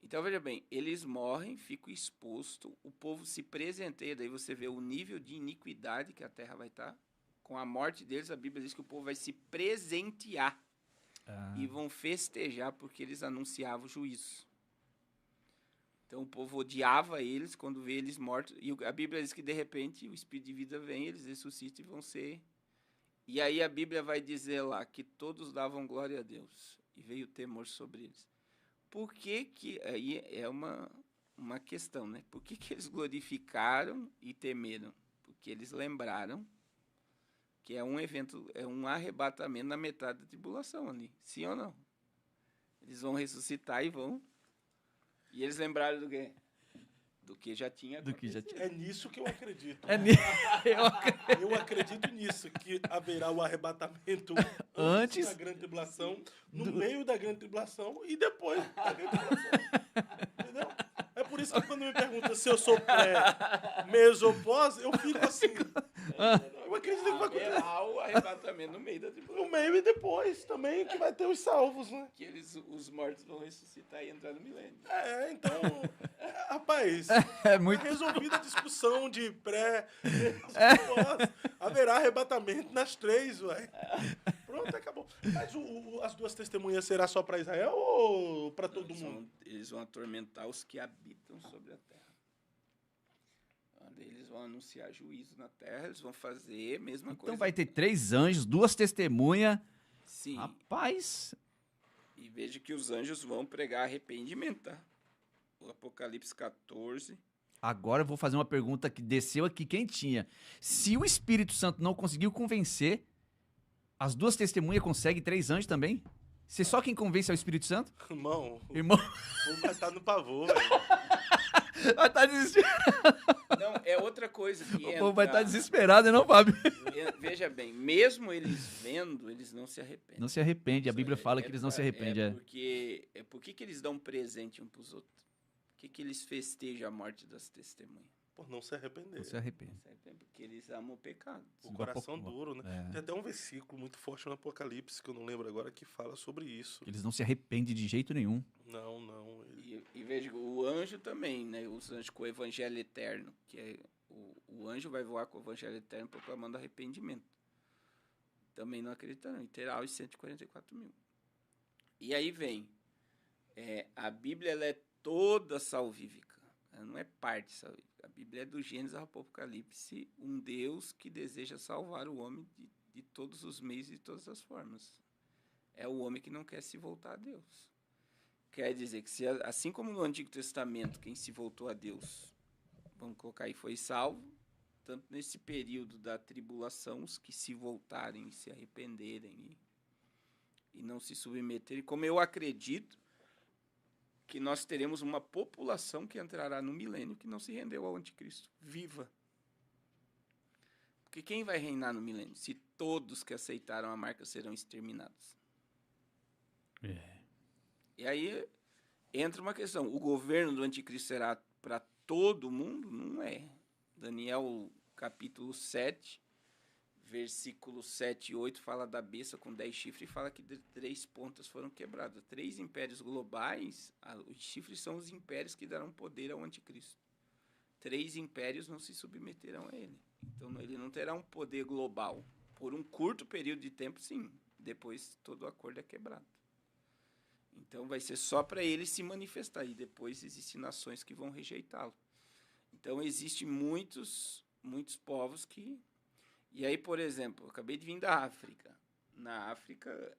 Então, veja bem, eles morrem, ficam expostos, o povo se presenteia, daí você vê o nível de iniquidade que a terra vai estar. Com a morte deles, a Bíblia diz que o povo vai se presentear e vão festejar porque eles anunciavam o juízo. Então, o povo odiava eles quando vê eles mortos. E a Bíblia diz que, de repente, o Espírito de vida vem, eles ressuscitam e vão ser... E aí a Bíblia vai dizer lá que todos davam glória a Deus e veio temor sobre eles. Por que aí é uma questão, né? Por que eles glorificaram e temeram? Porque eles lembraram que é um evento, é um arrebatamento na metade da tribulação ali. Sim ou não? Eles vão ressuscitar e vão... E eles lembraram do quê? Do que já tinha acontecido. É nisso que eu acredito. Eu acredito nisso, que haverá o arrebatamento antes da grande tribulação, no meio da grande tribulação e depois da grande tribulação. Entendeu? É por isso que quando me perguntam se eu sou pré, meso ou pós, eu fico assim. Eu acredito que vai acontecer. Haverá o arrebatamento no meio da tribulação. No meio e depois também, que vai ter os salvos, né? Que os mortos vão ressuscitar e entrar no milênio. Então, rapaz, É muito... resolvida a discussão de pré, pós, haverá arrebatamento nas 3, ué. Pronto, acabou. Mas as 2 testemunhas será só para Israel ou para todo mundo? Eles vão atormentar os que habitam sobre a terra. Eles vão anunciar juízo na terra, eles vão fazer a mesma coisa. Então vai ter 3 anjos, 2 testemunhas. Sim. Rapaz. E veja que os anjos vão pregar arrependimento, tá? O Apocalipse 14. Agora eu vou fazer uma pergunta que desceu aqui quentinha. Se o Espírito Santo não conseguiu convencer, as 2 testemunhas conseguem 3 anjos também? Se só quem convence é o Espírito Santo? Irmão, Irmão, o povo vai estar no pavor, velho. vai estar desesperado. Não, é outra coisa que O povo vai estar desesperado, não, Fábio? Veja bem, mesmo eles vendo, eles não se arrependem. Não se arrepende, a Bíblia fala que eles não se arrependem. Por que eles dão presente um para os outros? Por que eles festejam a morte das testemunhas? Por não se arrepender. Não se arrepende. Porque eles amam o pecado. O coração duro, né? Tem até um versículo muito forte no Apocalipse, que eu não lembro agora, que fala sobre isso. Eles não se arrependem de jeito nenhum. Não. E veja, o anjo também, né? Os anjos com o evangelho eterno, que é o anjo vai voar com o evangelho eterno proclamando arrependimento. Também não acreditaram, e terá os 144 mil. E aí vem, a Bíblia ela é toda salvífica, ela não é parte salvífica. A Bíblia é do Gênesis ao Apocalipse, um Deus que deseja salvar o homem de todos os meios e de todas as formas. É o homem que não quer se voltar a Deus. Quer dizer que, assim como no Antigo Testamento, quem se voltou a Deus, vamos colocar aí, foi salvo, tanto nesse período da tribulação, os que se voltarem e se arrependerem e não se submeterem, como eu acredito que nós teremos uma população que entrará no milênio que não se rendeu ao anticristo, viva. Porque quem vai reinar no milênio? Se todos que aceitaram a marca serão exterminados. E aí entra uma questão, o governo do anticristo será para todo mundo? Não é. Daniel capítulo 7, versículos 7 e 8 fala da besta com 10 chifres e fala que 3 pontas foram quebradas. 3 impérios globais, os chifres são os impérios que darão poder ao anticristo. 3 impérios não se submeterão a ele. Então ele não terá um poder global. Por um curto período de tempo, sim. Depois todo o acordo é quebrado. Então vai ser só para ele se manifestar. E depois existem nações que vão rejeitá-lo. Então existem muitos povos que... E aí, por exemplo, eu acabei de vir da África. Na África,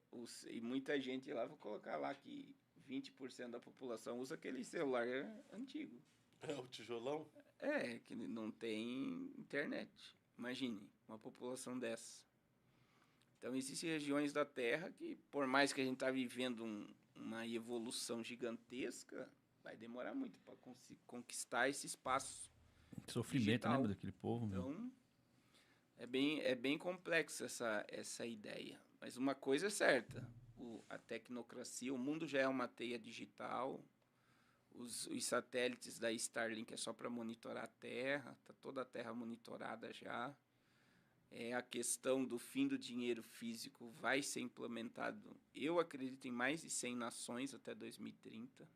e muita gente lá, vou colocar lá que 20% da população usa aquele celular antigo. É o tijolão? Que não tem internet. Imagine, uma população dessa. Então, existem regiões da Terra que, por mais que a gente está vivendo uma evolução gigantesca, vai demorar muito para conquistar esse espaço. Sofrimento, digital. né, daquele povo. Meu. Então, é bem complexa essa ideia. Mas uma coisa é certa, a tecnocracia, o mundo já é uma teia digital, os satélites da Starlink é só para monitorar a Terra, está toda a Terra monitorada já. A questão do fim do dinheiro físico vai ser implementado, eu acredito, em mais de 100 nações até 2030.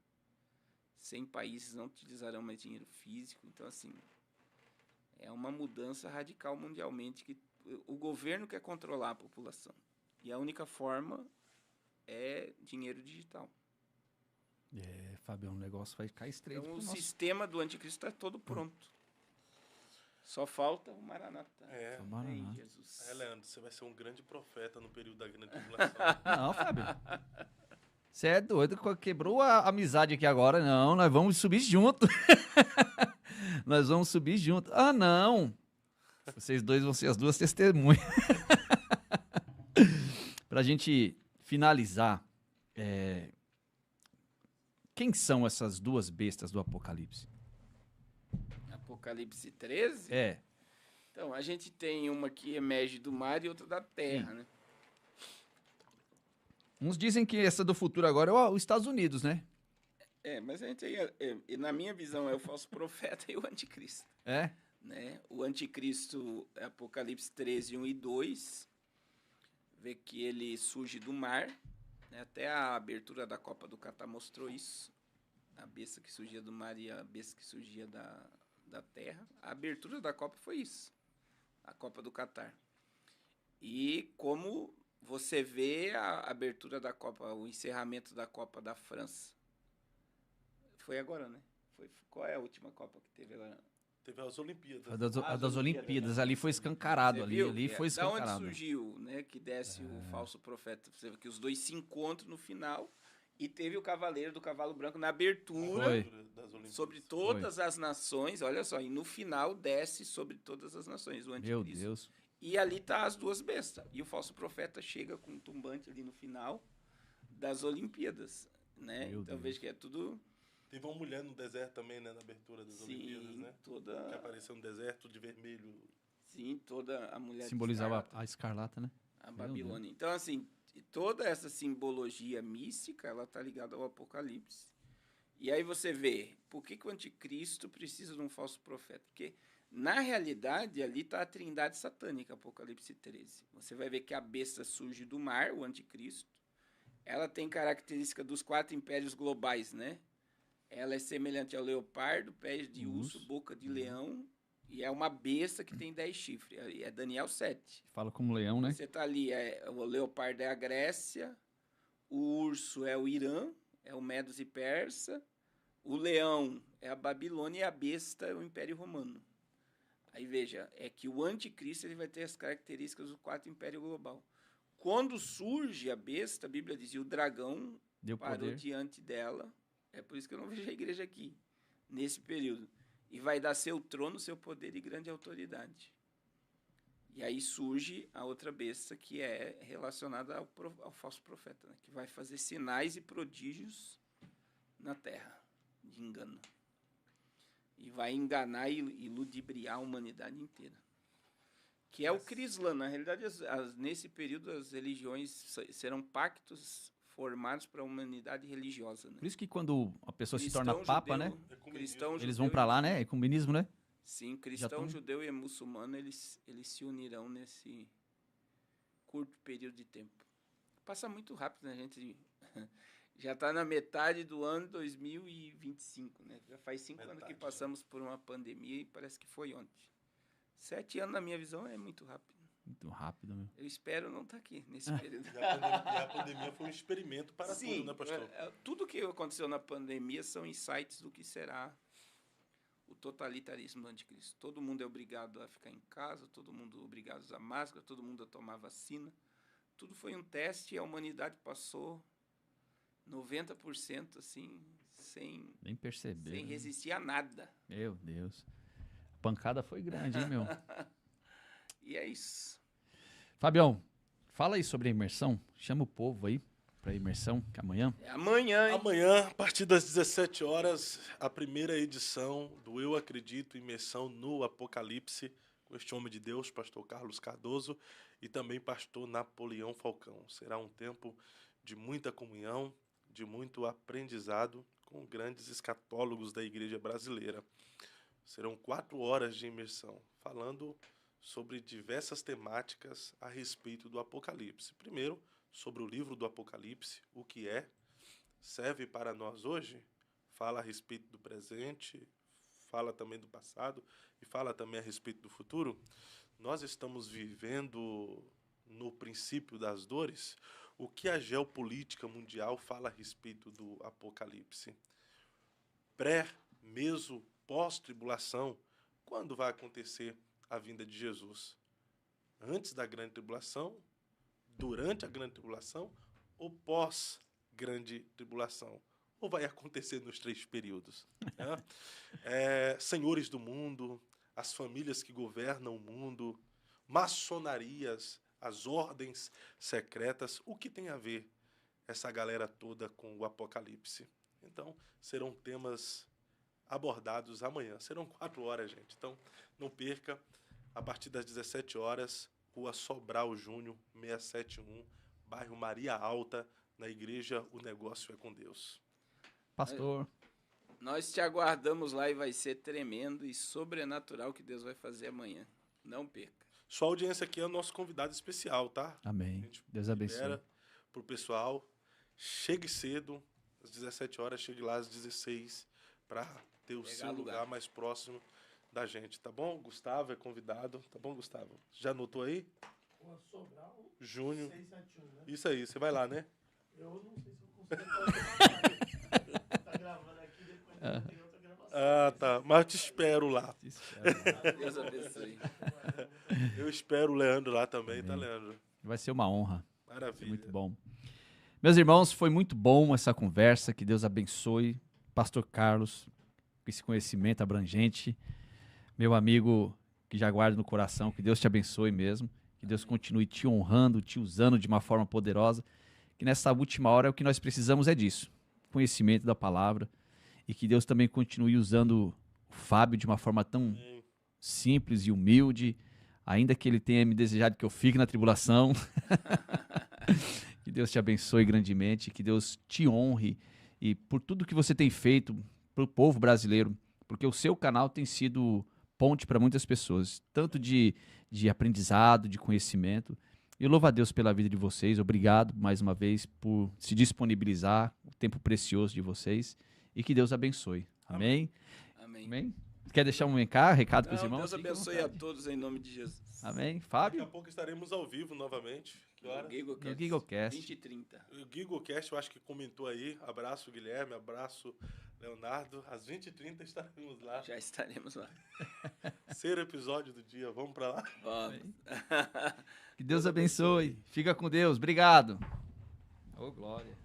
100 países não utilizarão mais dinheiro físico. Então, assim, é uma mudança radical mundialmente que o governo quer controlar a população. E a única forma é dinheiro digital. Fábio, o negócio vai ficar estreito. Então, o sistema do anticristo está todo pronto. Só falta o Maranatá. Ei, Jesus. Leandro, você vai ser um grande profeta no período da grande tribulação. Não, Fábio. Você é doido, quebrou a amizade aqui agora. Não, nós vamos subir junto. Nós vamos subir junto. Ah, não. Vocês dois vão ser as duas testemunhas. Pra gente finalizar, quem são essas duas bestas do Apocalipse? Apocalipse 13? Então, a gente tem uma que emerge do mar e outra da terra, né? Uns dizem que essa do futuro agora é os Estados Unidos, né? Mas a gente tem, na minha visão, é o falso profeta e o anticristo. Né? O anticristo, Apocalipse 13, 1 e 2, vê que ele surge do mar, né? Até a abertura da Copa do Catar mostrou isso. A besta que surgia do mar e a besta que surgia da terra. A abertura da Copa foi isso. A Copa do Catar. E como você vê a abertura da Copa, o encerramento da Copa da França. Foi agora, né? Qual é a última Copa que teve agora? Teve as Olimpíadas. A das Olimpíadas, né? Ali foi escancarado. Ali foi escancarado. Da onde surgiu, né? Que desce o falso profeta. Você vê que os dois se encontram no final. E teve o cavaleiro do cavalo branco na abertura sobre todas as nações. Olha só, e no final desce sobre todas as nações o anticristo. Meu Deus. E ali tá as duas bestas. E o falso profeta chega com um tumbante ali no final das Olimpíadas, né? Então veja que é tudo... Teve uma mulher no deserto também, né? Na abertura das Olimpíadas, né? Que apareceu no deserto de vermelho. Sim, toda a mulher... Simbolizava a escarlata, né? A Babilônia. Então, assim, toda essa simbologia mística, ela tá ligada ao Apocalipse. E aí você vê, por que o anticristo precisa de um falso profeta? Porque, na realidade, ali está a trindade satânica, Apocalipse 13. Você vai ver que a besta surge do mar, o anticristo. Ela tem característica dos 4 impérios globais, né? Ela é semelhante ao leopardo, pés de urso, boca de leão, e é uma besta que tem 10 chifres. É Daniel 7. Fala como leão, né? Você tá ali, o leopardo é a Grécia, o urso é o Irã, é o Medos e Persa, o leão é a Babilônia e a besta é o Império Romano. Aí veja, é que o anticristo ele vai ter as características do 4 império global. Quando surge a besta, a Bíblia diz, e o dragão parou diante dela. É por isso que eu não vejo a igreja aqui, nesse período. E vai dar seu trono, seu poder e grande autoridade. E aí surge a outra besta que é relacionada ao falso profeta, né? Que vai fazer sinais e prodígios na terra, de engano. E vai enganar e ludibriar a humanidade inteira. Que é o Crislan. Na realidade, nesse período, as religiões serão pactos formados para a humanidade religiosa. Né? Por isso que quando a pessoa se torna papa, judeu, né? Cristão, eles vão para lá, né? Ecumenismo, né? Sim, cristão, judeu e muçulmano, eles se unirão nesse curto período de tempo. Passa muito rápido, né? A gente já está na metade do ano 2025, né? Já faz 5 anos que passamos por uma pandemia e parece que foi ontem. 7 anos, na minha visão, é muito rápido. Muito rápido, meu. Eu espero não estar aqui nesse período. E a pandemia foi um experimento para tudo, né, pastor? Tudo que aconteceu na pandemia são insights do que será o totalitarismo do anticristo. Todo mundo é obrigado a ficar em casa, todo mundo é obrigado a usar máscara, todo mundo a tomar vacina, tudo foi um teste e a humanidade passou 90% assim, Nem perceber. sem resistir a nada. Meu Deus. A pancada foi grande, hein, meu? E é isso. Fabião, fala aí sobre a imersão. Chama o povo aí pra imersão, que amanhã. É amanhã, hein? Amanhã, a partir das 17 horas, a primeira edição do Eu Acredito, imersão no Apocalipse, com este homem de Deus, pastor Carlos Cardoso, e também pastor Napoleão Falcão. Será um tempo de muita comunhão, de muito aprendizado com grandes escatólogos da igreja brasileira. Serão 4 horas de imersão, falando sobre diversas temáticas a respeito do Apocalipse. Primeiro, sobre o livro do Apocalipse, o que é, serve para nós hoje, fala a respeito do presente, fala também do passado e fala também a respeito do futuro. Nós estamos vivendo no princípio das dores. O que a geopolítica mundial fala a respeito do Apocalipse? Pré, meso, pós-tribulação, quando vai acontecer a vinda de Jesus? Antes da grande tribulação, durante a grande tribulação ou pós-grande tribulação? Ou vai acontecer nos 3 períodos? Né? Senhores do mundo, as famílias que governam o mundo, maçonarias, as ordens secretas, o que tem a ver essa galera toda com o Apocalipse? Então, serão temas abordados amanhã. Serão 4 horas, gente. Então, não perca. A partir das 17 horas, Rua Sobral Júnior, 671, bairro Maria Alta, na igreja O Negócio é com Deus. Pastor. Nós te aguardamos lá e vai ser tremendo e sobrenatural que Deus vai fazer amanhã. Não perca. Sua audiência aqui é o nosso convidado especial, tá? Amém. A gente Deus abençoe. libera pro pessoal. Chegue cedo, às 17 horas, chegue lá às 16, para ter o seu lugar mais próximo da gente, tá bom? Gustavo é convidado, tá bom, Gustavo? Já anotou aí? Sobral, Júnior. 671, né? Isso aí, você vai lá, né? Eu não sei se eu consigo. Tá gravando aqui, depois tem outra gravação. Ah, tá. Mas eu te espero lá. Deus abençoe. Eu espero o Leandro lá também, tá, Leandro? Vai ser uma honra. Maravilha. Muito bom. Meus irmãos, foi muito bom essa conversa. Que Deus abençoe. Pastor Carlos, com esse conhecimento abrangente. Meu amigo que já guarda no coração, que Deus te abençoe mesmo. Que Deus continue te honrando, te usando de uma forma poderosa. Que nessa última hora o que nós precisamos é disso. Conhecimento da palavra. E que Deus também continue usando o Fábio de uma forma tão simples e humilde. Ainda que ele tenha me desejado que eu fique na tribulação. Que Deus te abençoe grandemente. Que Deus te honre. E por tudo que você tem feito para o povo brasileiro. Porque o seu canal tem sido ponte para muitas pessoas. Tanto de aprendizado, de conhecimento. E eu louvo a Deus pela vida de vocês. Obrigado mais uma vez por se disponibilizar. O tempo precioso de vocês. E que Deus abençoe. Amém? Amém. Amém? Quer deixar um recado para os irmãos? Deus abençoe a todos em nome de Jesus. Amém. Daqui Fábio? a pouco estaremos ao vivo novamente. Que hora? No Gigocast. No Gigocast. 20h30. O Gigocast, eu acho que comentou aí. Abraço, Guilherme. Abraço, Leonardo. Às 20h30 estaremos lá. Já estaremos lá. 3º episódio do dia. Vamos pra lá? Vamos. Que Deus abençoe. Fica com Deus. Obrigado. Ô, glória.